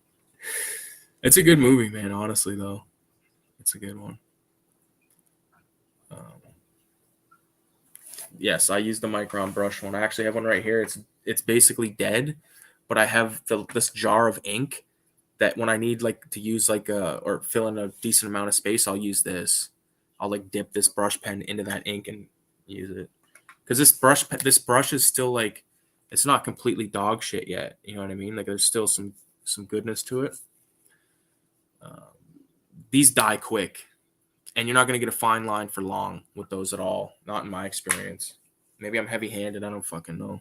It's a good movie, man, honestly, though. It's a good one. Yes, I use the Micron brush one. I actually have one right here. It's basically dead, but I have this jar of ink that when I need like to use like or fill in a decent amount of space, I'll use this. I'll like dip this brush pen into that ink and use it. Because this brush is still like, it's not completely dog shit yet. You know what I mean? Like there's still some goodness to it. These die quick, and you're not gonna get a fine line for long with those at all. Not in my experience. Maybe I'm heavy-handed. I don't fucking know.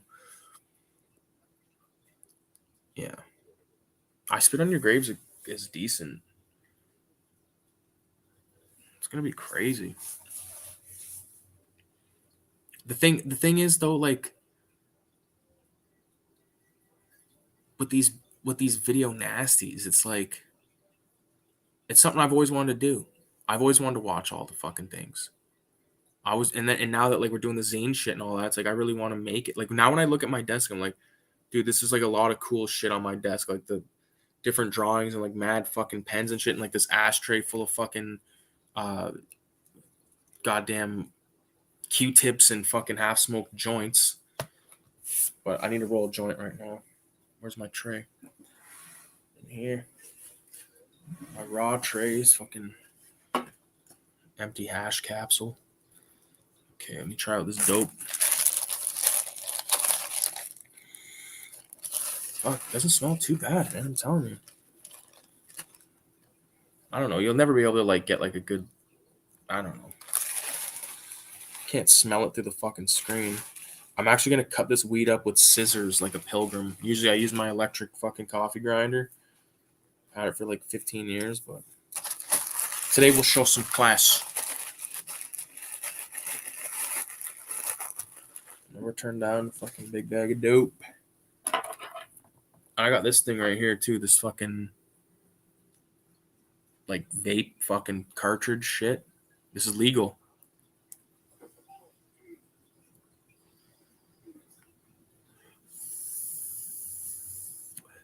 Yeah, I Spit on Your Graves is decent. It's gonna be crazy. The thing is though, like with these video nasties, it's like it's something I've always wanted to do. I've always wanted to watch all the fucking things. And now that like we're doing the zine shit and all that, it's like I really want to make it. Like now when I look at my desk, I'm like, dude, this is like a lot of cool shit on my desk, like the different drawings and like mad fucking pens and shit, and like this ashtray full of fucking goddamn Q-tips and fucking half smoked joints. But I need to roll a joint right now. Where's my tray? In here. My raw trays, fucking empty hash capsule. Okay, let me try out this dope. Fuck, doesn't smell too bad, man. I'm telling you. I don't know. You'll never be able to like get like a good. I don't know. Can't smell it through the fucking screen. I'm actually gonna cut this weed up with scissors like a pilgrim. Usually I use my electric fucking coffee grinder. Had it for like 15 years, but today we'll show some class. Never turn down a fucking big bag of dope. I got this thing right here too. This fucking like vape fucking cartridge shit. This is legal.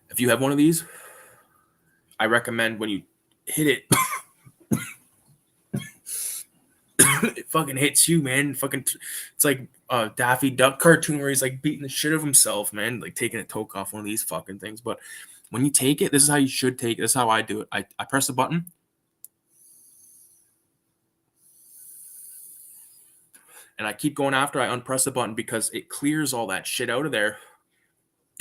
If you have one of these, I recommend when you hit it, it fucking hits you, man. Fucking, it's like a Daffy Duck cartoon where he's like beating the shit of himself, man. Like taking a toke off one of these fucking things. But when you take it, this is how you should take it. This is how I do it. I press the button. And I keep going after I unpress the button because it clears all that shit out of there.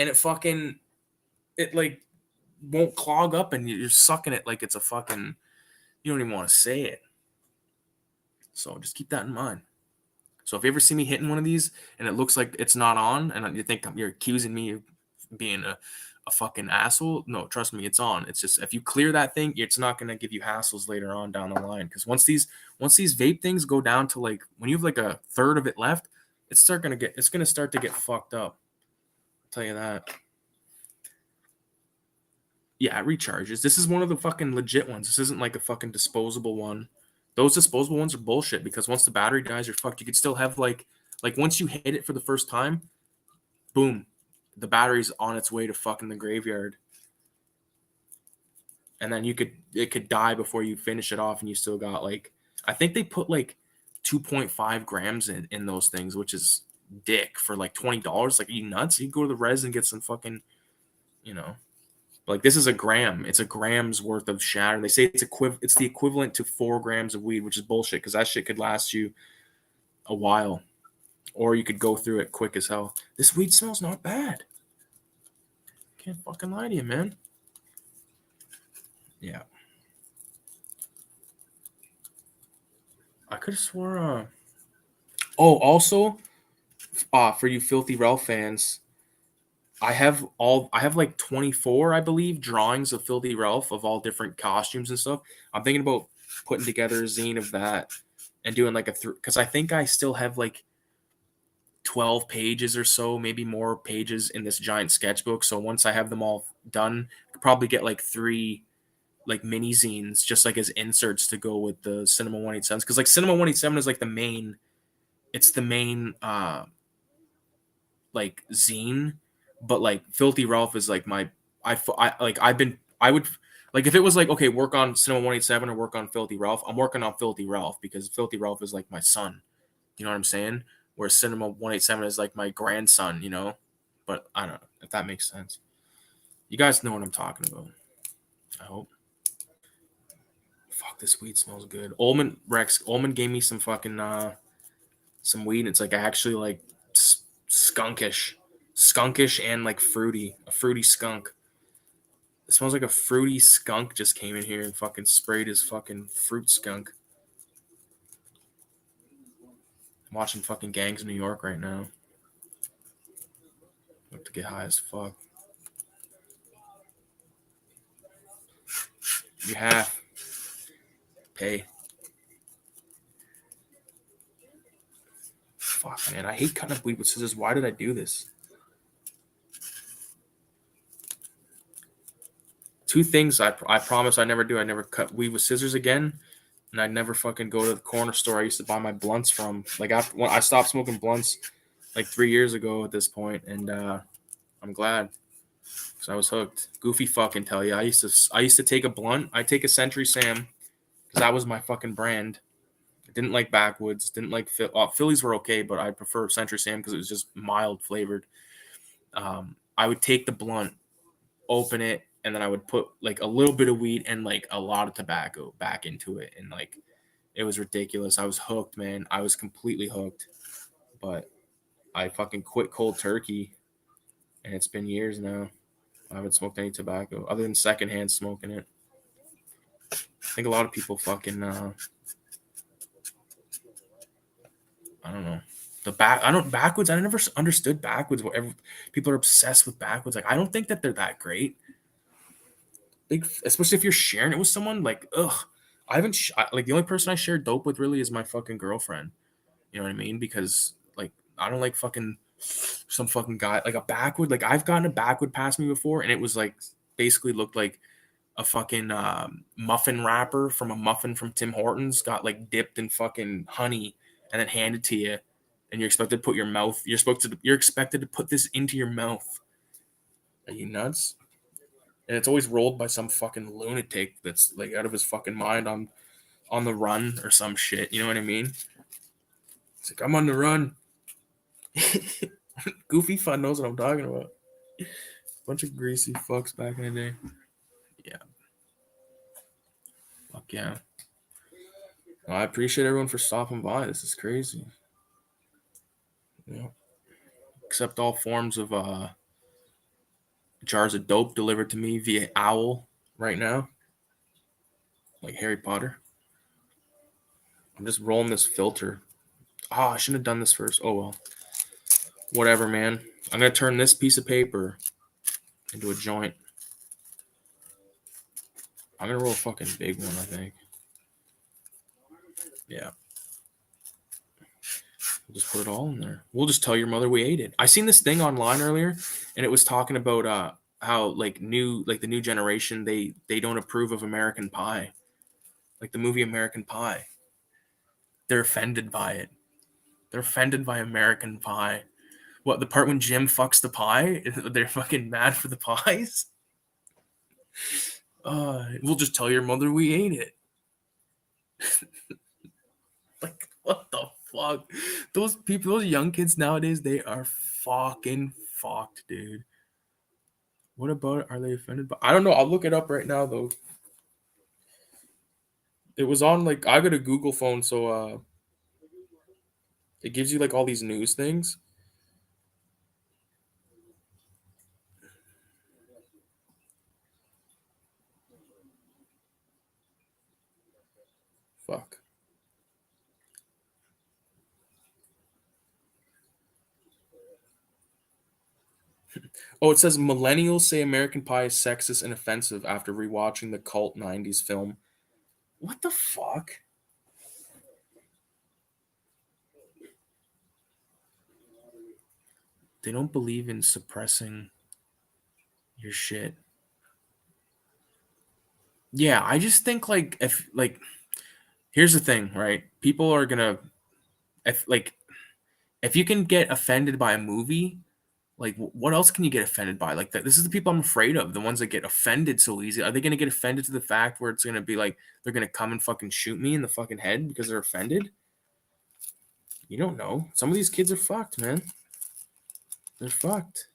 And it like won't clog up and you're sucking it like it's a fucking, you don't even want to say it. So just keep that in mind. So if you ever see me hitting one of these and it looks like it's not on and you think you're accusing me of being a fucking asshole, no, trust me, it's on. It's just if you clear that thing, it's not going to give you hassles later on down the line. Because once these vape things go down to like when you have like a third of it left, it's going to start to get fucked up. I'll tell you that. Yeah, it recharges. This is one of the fucking legit ones. This isn't like a fucking disposable one. Those disposable ones are bullshit because once the battery dies, you're fucked. You could still have like once you hit it for the first time, boom, the battery's on its way to fucking the graveyard. And then it could die before you finish it off and you still got like, I think they put like 2.5 grams in those things, which is dick for like $20. Like, are you nuts? You go to the res and get some fucking, you know. Like this is a gram. It's a gram's worth of shatter. They say it's the equivalent to 4 grams of weed, which is bullshit because that shit could last you a while, or you could go through it quick as hell. This weed smells not bad. Can't fucking lie to you, man. Yeah. I could have swore. Oh, also, for you Filthy Ralph fans, I have like 24, I believe, drawings of Filthy Ralph of all different costumes and stuff. I'm thinking about putting together a zine of that and doing like because I think I still have like 12 pages or so, maybe more pages in this giant sketchbook. So once I have them all done, I could probably get like 3 like mini zines just like as inserts to go with the Cinema 187s. Because like Cinema 187 is like the main like zine, but like Filthy Ralph is like I would like if it was like, okay, work on Cinema 187 or work on Filthy Ralph, I'm working on Filthy Ralph because Filthy Ralph is like my son. You know what I'm saying? Where Cinema 187 is like my grandson, you know? But I don't know if that makes sense. You guys know what I'm talking about. I hope. Fuck, this weed smells good. Ullman gave me some fucking some weed. It's like actually like skunkish, and like fruity, a fruity skunk. It smells like a fruity skunk just came in here and fucking sprayed his fucking fruit skunk. I'm watching fucking Gangs of New York right now. I have to get high as fuck. You have pay. Fuck, man, I hate cutting up weed with scissors. Why did I do this? Two things I promise I never do. I never cut weed with scissors again, and I'd never fucking go to the corner store I used to buy my blunts from. Like after when I stopped smoking blunts like 3 years ago at this point, and I'm glad because I was hooked. Goofy fucking tell you, I used to take a blunt. I take a Century Sam because that was my fucking brand. I didn't like Backwoods. Didn't like Phillies were okay, but I prefer Century Sam because it was just mild flavored. I would take the blunt, open it, and then I would put like a little bit of weed and like a lot of tobacco back into it, and like it was ridiculous. I was hooked, man. I was completely hooked, but I fucking quit cold turkey, and it's been years now. I haven't smoked any tobacco other than secondhand smoking it. I think a lot of people fucking I don't know. Backwoods. I never understood backwoods. Whatever people are obsessed with backwoods. Like I don't think that they're that great. Like especially if you're sharing it with someone. Like ugh, I haven't like the only person I share dope with really is my fucking girlfriend. You know what I mean? Because like I don't like fucking some fucking guy like a backwood. Like I've gotten a backwood past me before, and it was like basically looked like a fucking muffin wrapper from a muffin from Tim Hortons got like dipped in fucking honey and then handed to you, and you're expected to put your mouth. You're expected to put this into your mouth. Are you nuts? And it's always rolled by some fucking lunatic that's like out of his fucking mind on the run or some shit. You know what I mean? It's like I'm on the run. Goofy Fun knows what I'm talking about. Bunch of greasy fucks back in the day. Yeah. Fuck yeah. Well, I appreciate everyone for stopping by. This is crazy. Yeah. Accept all forms of jars of dope delivered to me via owl right now. Like Harry Potter. I'm just rolling this filter. I shouldn't have done this first. Oh well. Whatever, man. I'm gonna turn this piece of paper into a joint. I'm gonna roll a fucking big one, I think. Yeah. We'll just put it all in there. We'll just tell your mother we ate it. I seen this thing online earlier, and it was talking about how like the new generation they don't approve of American Pie, like the movie American Pie. They're offended by it. They're offended by American Pie. What, the part when Jim fucks the pie? They're fucking mad for the pies. We'll just tell your mother we ate it. Like, what the fuck? Those people, those young kids nowadays, they are fucking fucked, dude. What about it? Are they offended? But I don't know. I'll look it up right now, though. It was on like I got a Google phone, so it gives you like all these news things. Fuck. Oh, it says millennials say American Pie is sexist and offensive after rewatching the cult '90s film. What the fuck? They don't believe in suppressing your shit. Yeah, I just think like if like here's the thing, right? People are gonna if you can get offended by a movie, like what else can you get offended by? Like that, this is the people I'm afraid of. The ones that get offended so easy. Are they gonna get offended to the fact where it's gonna be like they're gonna come and fucking shoot me in the fucking head because they're offended? You don't know. Some of these kids are fucked, man. They're fucked.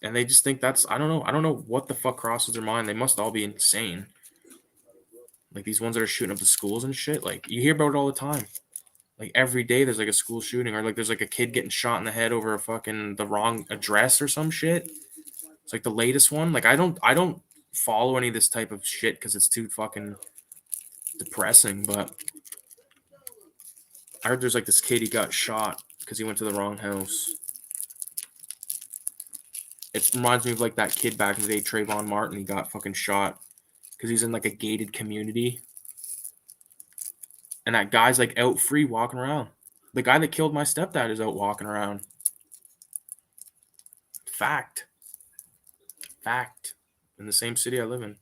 And they just think that's I don't know what the fuck crosses their mind. They must all be insane. Like these ones that are shooting up the schools and shit. Like you hear about it all the time. Like every day there's like a school shooting, or like there's like a kid getting shot in the head over a fucking the wrong address or some shit. It's like the latest one. Like I don't follow any of this type of shit because it's too fucking depressing. But I heard there's like this kid, he got shot because he went to the wrong house. It reminds me of like that kid back in the day, Trayvon Martin. He got fucking shot because he's in like a gated community. And that guy's like out free walking around. The guy that killed my stepdad is out walking around. Fact. Fact. In the same city I live in.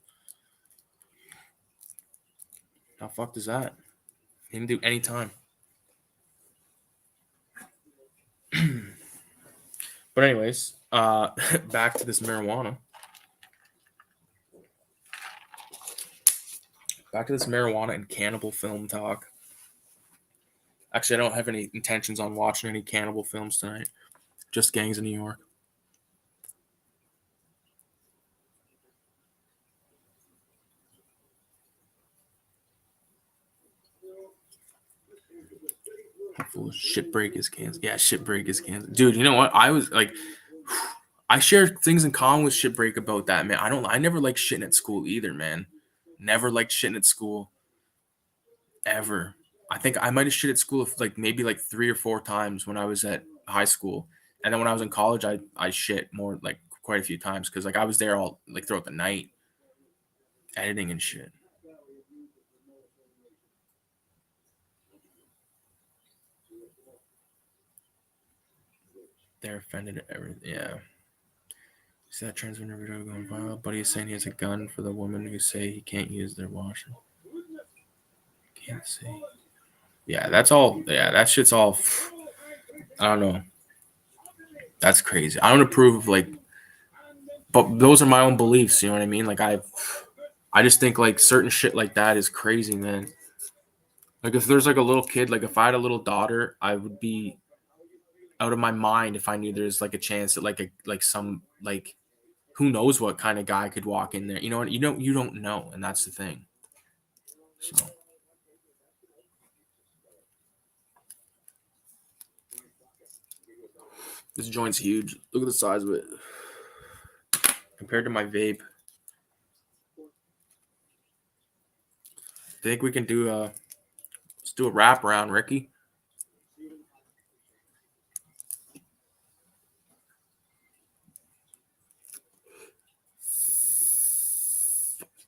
How fucked is that? He didn't do any time. But anyways, back to this marijuana. Back to this marijuana and cannibal film talk. Actually, I don't have any intentions on watching any cannibal films tonight. Just Gangs of New York. Full shit break his cans. Yeah, shit break his cans. Dude, you know what? I was like, I share things in common with shit break about that, man. I never liked shitting at school either, man. Never liked shitting at school. Ever. I think I might have shit at school like maybe like 3 or 4 times when I was at high school. And then when I was in college, I shit more like quite a few times because like I was there all like throughout the night editing and shit. They're offended at everything. Yeah. See that transgender video going viral? Buddy is saying he has a gun for the woman who say he can't use their washer. Can't see. Yeah, that's all. Yeah, that shit's all. I don't know. That's crazy. I don't approve of like, but those are my own beliefs. You know what I mean? Like I just think like certain shit like that is crazy, man. Like if there's like a little kid, like if I had a little daughter, I would be out of my mind if I knew there's like a chance that like some like who knows what kind of guy could walk in there. You know what? You don't know, and that's the thing. So this joint's huge. Look at the size of it compared to my vape. Think we can do let's do a wrap around, Ricky.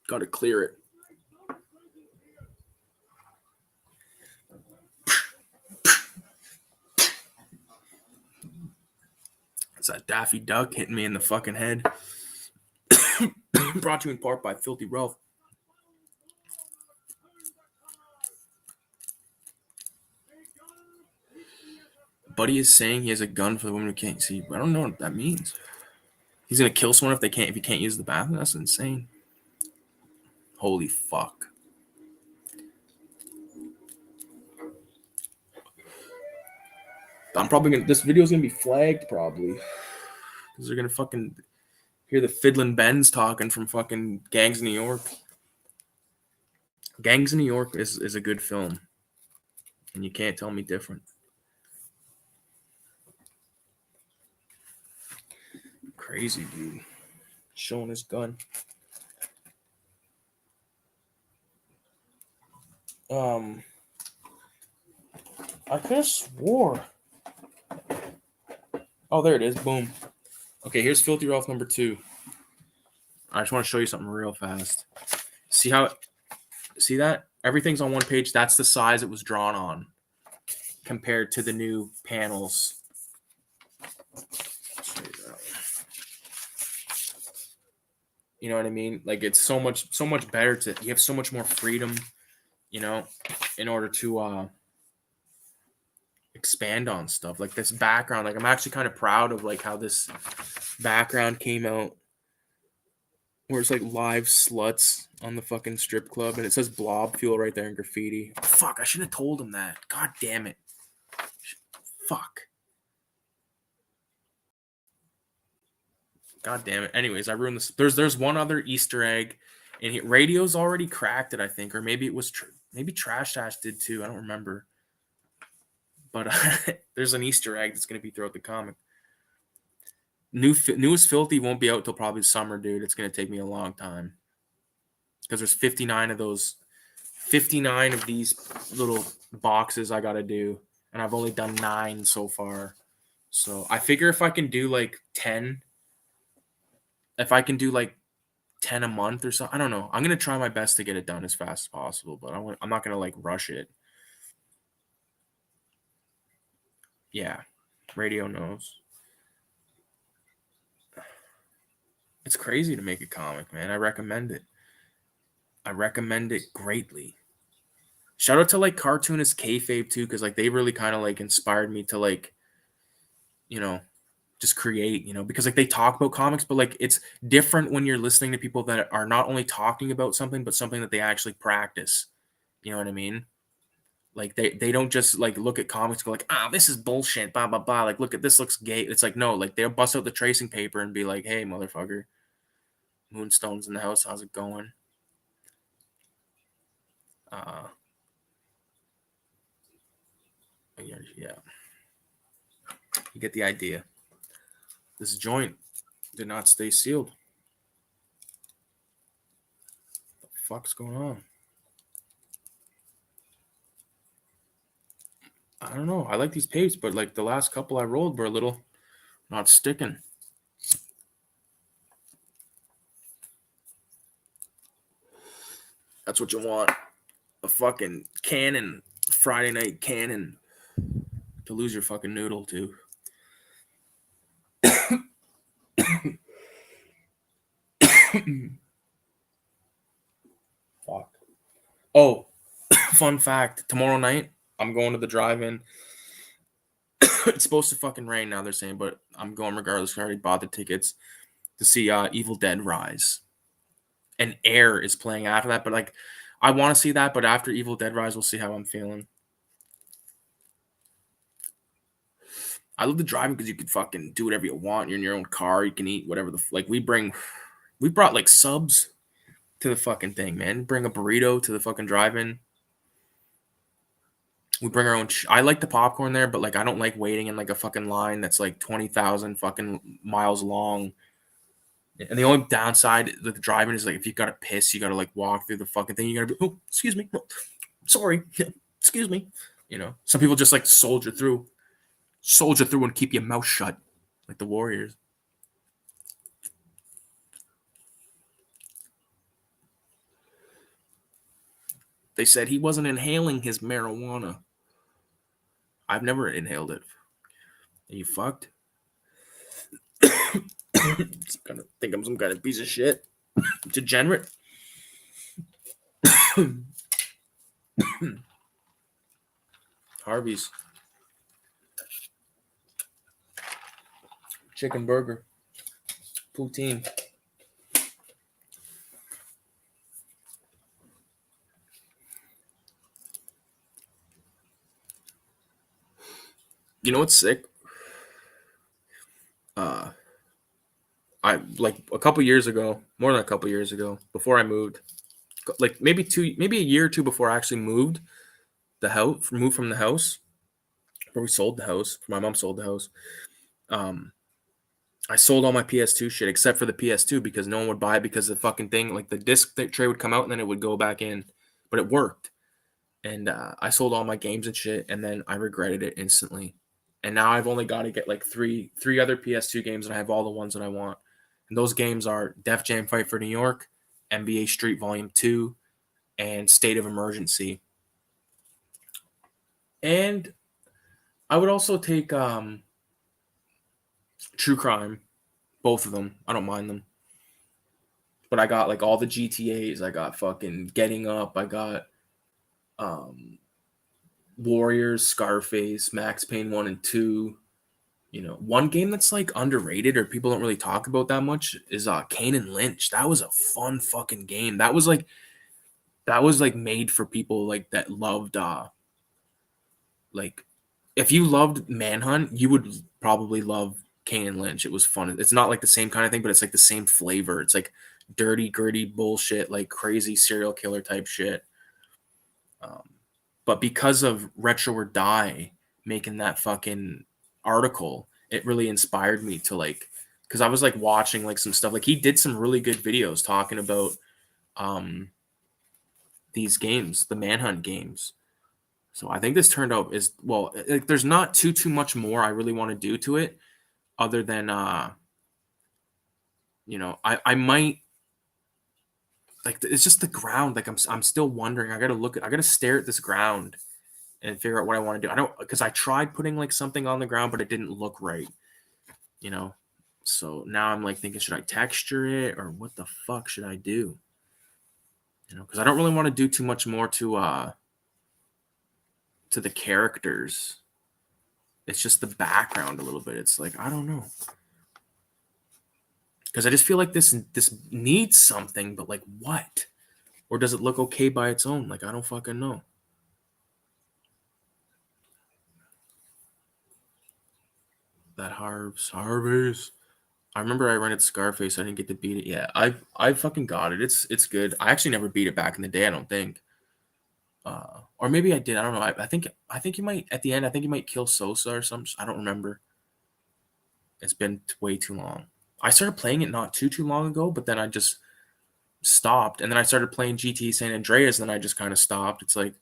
Got to clear it. It's that Daffy Duck hitting me in the fucking head. Brought to you in part by Filthy Ralph. Buddy is saying he has a gun for the woman who can't see. I don't know what that means. He's gonna kill someone if he can't use the bathroom. That's insane. Holy fuck. I'm probably gonna. This video's gonna be flagged probably because they're gonna fucking hear the fiddling Bens talking from fucking Gangs of New York. Gangs of New York is a good film, and you can't tell me different. Crazy dude, showing his gun. I could have swore. Oh, there it is. Boom. Okay, here's Filthy Ralph number 2. I just want to show you something real fast. See that? Everything's on one page. That's the size it was drawn on compared to the new panels. You know what I mean? Like it's so much better you have so much more freedom, you know, in order to expand on stuff. Like this background, like I'm actually kind of proud of like how this background came out. Where it's like live sluts on the fucking strip club and it says Blob Fuel right there in graffiti. Fuck, I should have told him that. God damn it. Fuck. God damn it. Anyways, I ruined this. There's one other Easter egg And Radio's already cracked it, I think, or maybe it was maybe Trash Tash did too. I don't remember. But there's an Easter egg that's gonna be throughout the comic. Newest Filthy won't be out till probably summer, dude. It's gonna take me a long time because there's 59 of those, 59 of these little boxes I gotta do, and I've only done 9 so far. So I figure if I can do like 10, if I can do like 10 a month or so, I don't know. I'm gonna try my best to get it done as fast as possible, but I'm not gonna like rush it. Yeah, Radio knows. It's crazy to make a comic, man. I recommend it. I recommend it greatly. Shout out to like cartoonist kayfabe too, because like they really kind of like inspired me to like, you know, just create, you know, because like they talk about comics, but like it's different when you're listening to people that are not only talking about something, but something that they actually practice. You know what I mean? Like they don't just like look at comics and go like, this is bullshit, blah blah blah. Like, look at this, looks gay. It's like, no, like they'll bust out the tracing paper and be like, hey, motherfucker, Moonstone's in the house, how's it going? Yeah. You get the idea. This joint did not stay sealed. What the fuck's going on? I don't know. I like these papes, but like the last couple I rolled were a little not sticking. That's what you want. A fucking cannon, Friday night cannon to lose your fucking noodle to. Fuck. Oh, fun fact. Tomorrow night, I'm going to the drive-in. It's supposed to fucking rain now, they're saying, but I'm going regardless. I already bought the tickets to see Evil Dead Rise. And Air is playing after that, but like I want to see that, but after Evil Dead Rise, we'll see how I'm feeling. I love the driving because you can fucking do whatever you want. You're in your own car. You can eat whatever like we brought like subs to the fucking thing, man. Bring a burrito to the fucking drive-in. We bring our own. I like the popcorn there, but like I don't like waiting in like a fucking line that's like 20,000 fucking miles long. And the only downside with the driving is like if you gotta piss, you gotta like walk through the fucking thing. You gotta be, oh, excuse me, oh, sorry, excuse me. You know, some people just like soldier through and keep your mouth shut, like the Warriors. They said he wasn't inhaling his marijuana. I've never inhaled it. Are you fucked? Gonna think I'm some kind of piece of shit. Degenerate. Harvey's. Chicken burger. Poutine. You know what's sick? I like a couple years ago, more than a couple years ago, before I moved, like maybe a year or two before I actually moved from the house, where we sold the house. My mom sold the house. I sold all my PS2 shit except for the PS2 because no one would buy it because the fucking thing, like the disc tray would come out and then it would go back in, but it worked. And I sold all my games and shit, and then I regretted it instantly. And now I've only got to get like three other PS2 games, and I have all the ones that I want. And those games are Def Jam Fight for New York, NBA Street Volume 2, and State of Emergency. And I would also take True Crime, both of them. I don't mind them. But I got like all the GTAs. I got fucking Getting Up. I got Warriors, Scarface, Max Payne 1 and 2. You know, one game that's like underrated or people don't really talk about that much is Kane and Lynch. That was a fun fucking game. That was like made for people like that loved like if you loved Manhunt, you would probably love Kane and Lynch. It was fun. It's not like the same kind of thing, but it's like the same flavor. It's like dirty, gritty bullshit, like crazy serial killer type shit. But because of Retro or Die making that fucking article, it really inspired me to like, because I was like watching like some stuff. Like he did some really good videos talking about these games, the Manhunt games. So I think this turned out is well. Like, there's not too much more I really want to do to it, other than I might like it's just the ground. Like I'm still wondering. I gotta stare at this ground and figure out what I want to do. I don't because I tried putting like something on the ground, but it didn't look right. So now I'm like thinking, should I texture it or what the fuck should I do? Because I don't really want to do too much more to the characters. It's just the background a little bit. It's like I don't know. Because I just feel like this needs something, but like what? Or does it look okay by its own? Like I don't fucking know. That Harvey's. I remember I rented Scarface. I didn't get to beat it. Yeah, I fucking got it. It's good. I actually never beat it back in the day. I don't think. Or maybe I did. I don't know. I think you might at the end. I think you might kill Sosa or something. I don't remember. It's been way too long. I started playing it not too long ago, but then I just stopped, and then I started playing GTA San Andreas, and then I just kind of stopped. It's like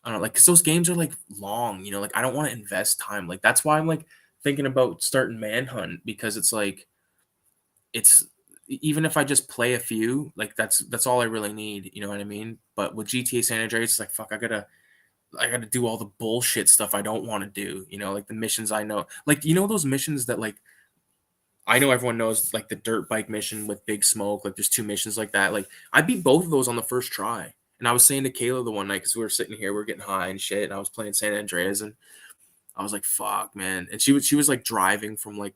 I don't know, like because those games are like long. Like I don't want to invest time. Like that's why I'm like thinking about starting Manhunt because it's like it's even if I just play a few, like that's all I really need. You know what I mean? But with GTA San Andreas, it's like fuck, I gotta do all the bullshit stuff I don't want to do. Like the missions I know, like those missions that like I know everyone knows, like the dirt bike mission with Big Smoke. Like there's two missions like that. Like I beat both of those on the first try. And I was saying to Kayla the one night because we were sitting here, we are getting high and shit, and I was playing San Andreas, and I was like, "Fuck, man!" And she was like driving from like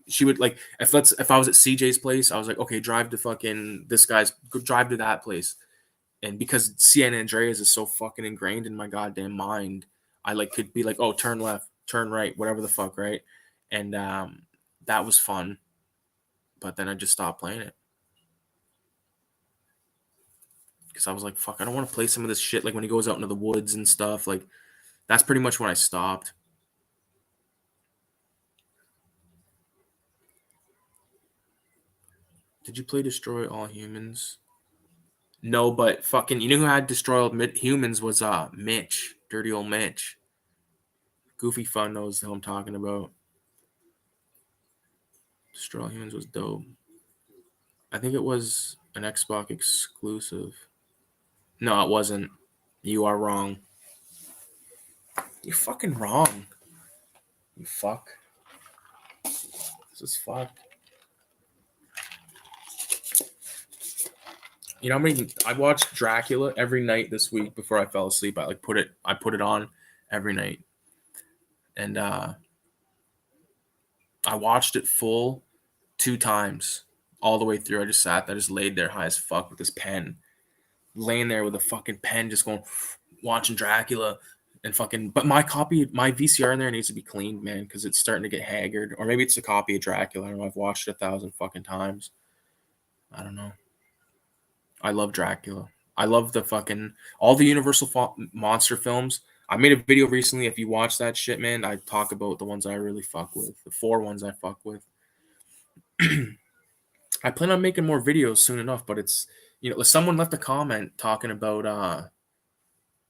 she would like if I was at CJ's place, I was like, okay, drive to fucking this guy's drive to that place. And because San Andreas is so fucking ingrained in my goddamn mind, I like could be like, oh, turn left, turn right, whatever the fuck, right? And that was fun. But then I just stopped playing it. Because I was like, fuck, I don't want to play some of this shit like when he goes out into the woods and stuff. Like that's pretty much when I stopped. Did you play Destroy All Humans? No, but fucking, you know who had Destroy All Humans was Mitch, dirty old Mitch. Goofy Fun knows who I'm talking about. Destroy All Humans was dope. I think it was an Xbox exclusive. No, it wasn't. You are wrong. You're fucking wrong. You fuck. This is fuck. I watched Dracula every night this week before I fell asleep. I put it on every night. And I watched it full 2 times all the way through. I just sat there, just laid there high as fuck with this pen, laying there with a fucking pen, just going watching Dracula and fucking. But my VCR in there needs to be cleaned, man, because it's starting to get haggard. Or maybe it's a copy of Dracula. I don't know. I've watched it 1,000 fucking times. I don't know. I love Dracula. I love the fucking all the Universal monster films. I made a video recently. If you watch that shit, man, I talk about the ones I really fuck with, the 4 ones I fuck with. I plan on making more videos soon enough, but it's someone left a comment talking about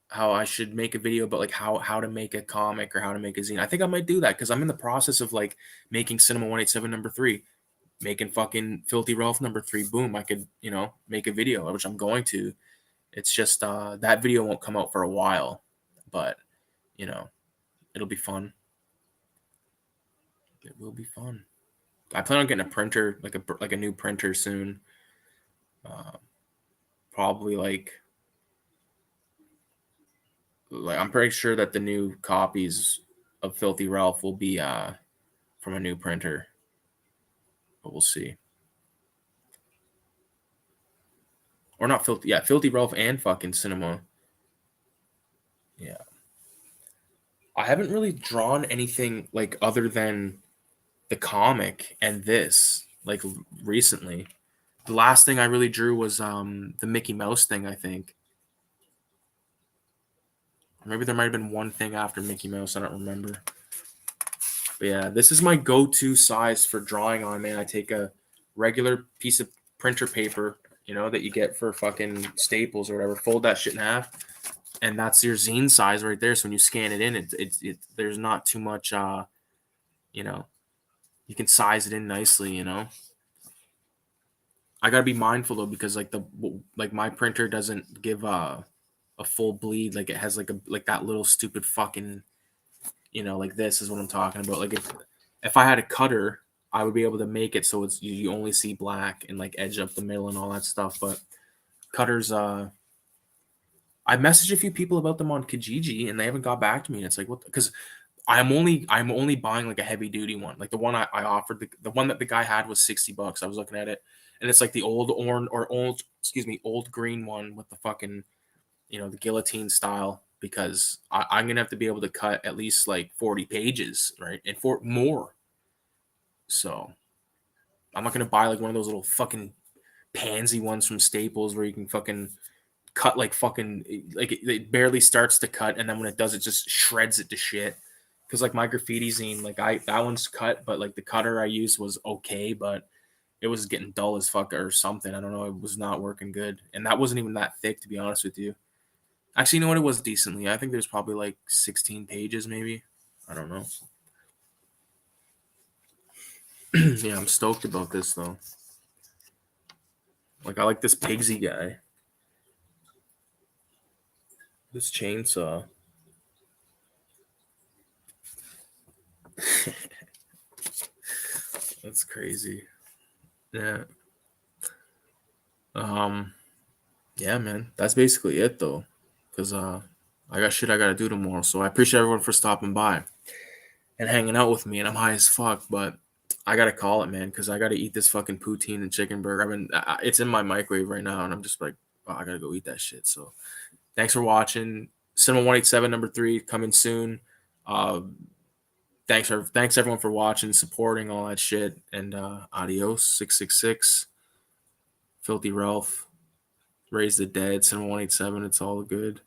how I should make a video about like how to make a comic or how to make a zine. I think I might do that because I'm in the process of like making Cinema 187 number 3, making fucking Filthy Ralph number 3. Boom, I could make a video, which I'm going to. It's just that video won't come out for a while, but it'll be fun. It will be fun. I plan on getting a printer, like a new printer soon. Probably like I'm pretty sure that the new copies of Filthy Ralph will be from a new printer, but we'll see. Or not Filthy, yeah, Filthy Ralph and fucking Cinema. Yeah. I haven't really drawn anything like other than the comic and this like recently. The last thing I really drew was the Mickey Mouse thing, I think. Or maybe there might have been one thing after Mickey Mouse, I don't remember. But yeah, this is my go-to size for drawing on, man. I take a regular piece of printer paper, that you get for fucking Staples or whatever, fold that shit in half, and that's your zine size right there. So when you scan it in, there's not too much you know, you can size it in nicely. I gotta be mindful though, because like my printer doesn't give a full bleed. Like it has like that little stupid fucking, like this is what I'm talking about. Like if I had a cutter, I would be able to make it so it's you only see black and like edge up the middle and all that stuff. But cutters, I messaged a few people about them on Kijiji and they haven't got back to me. And it's like, what? Because I'm only buying like a heavy duty one. Like the one I offered, the one that the guy had was $60. I was looking at it, and it's like the old orange or old, excuse me, old green one with the fucking, the guillotine style. Because I'm gonna have to be able to cut at least like 40 pages, right, and for more. So I'm not gonna buy like one of those little fucking pansy ones from Staples where you can fucking cut like fucking like it barely starts to cut, and then when it does, it just shreds it to shit. Because like my graffiti zine, like that one's cut, but like the cutter I used was okay, but it was getting dull as fuck or something. I don't know. It was not working good, and that wasn't even that thick, to be honest with you. Actually, you know what? It was decently. I think there's probably like 16 pages, maybe. I don't know. Yeah, I'm stoked about this though. Like I like this Pigsy guy. This chainsaw. That's crazy. Yeah. Um. Yeah, man. That's basically it though. Cause I got shit I gotta do tomorrow. So I appreciate everyone for stopping by and hanging out with me. And I'm high as fuck, but I gotta call it, man, because I gotta eat this fucking poutine and chicken burger. It's in my microwave right now, and I'm just like, oh, I gotta go eat that shit. So thanks for watching. Cinema 187 number 3 coming soon. Uh, thanks everyone for watching, supporting all that shit, and adios 666, Filthy Ralph, Raise the Dead, Cinema 187. It's all good.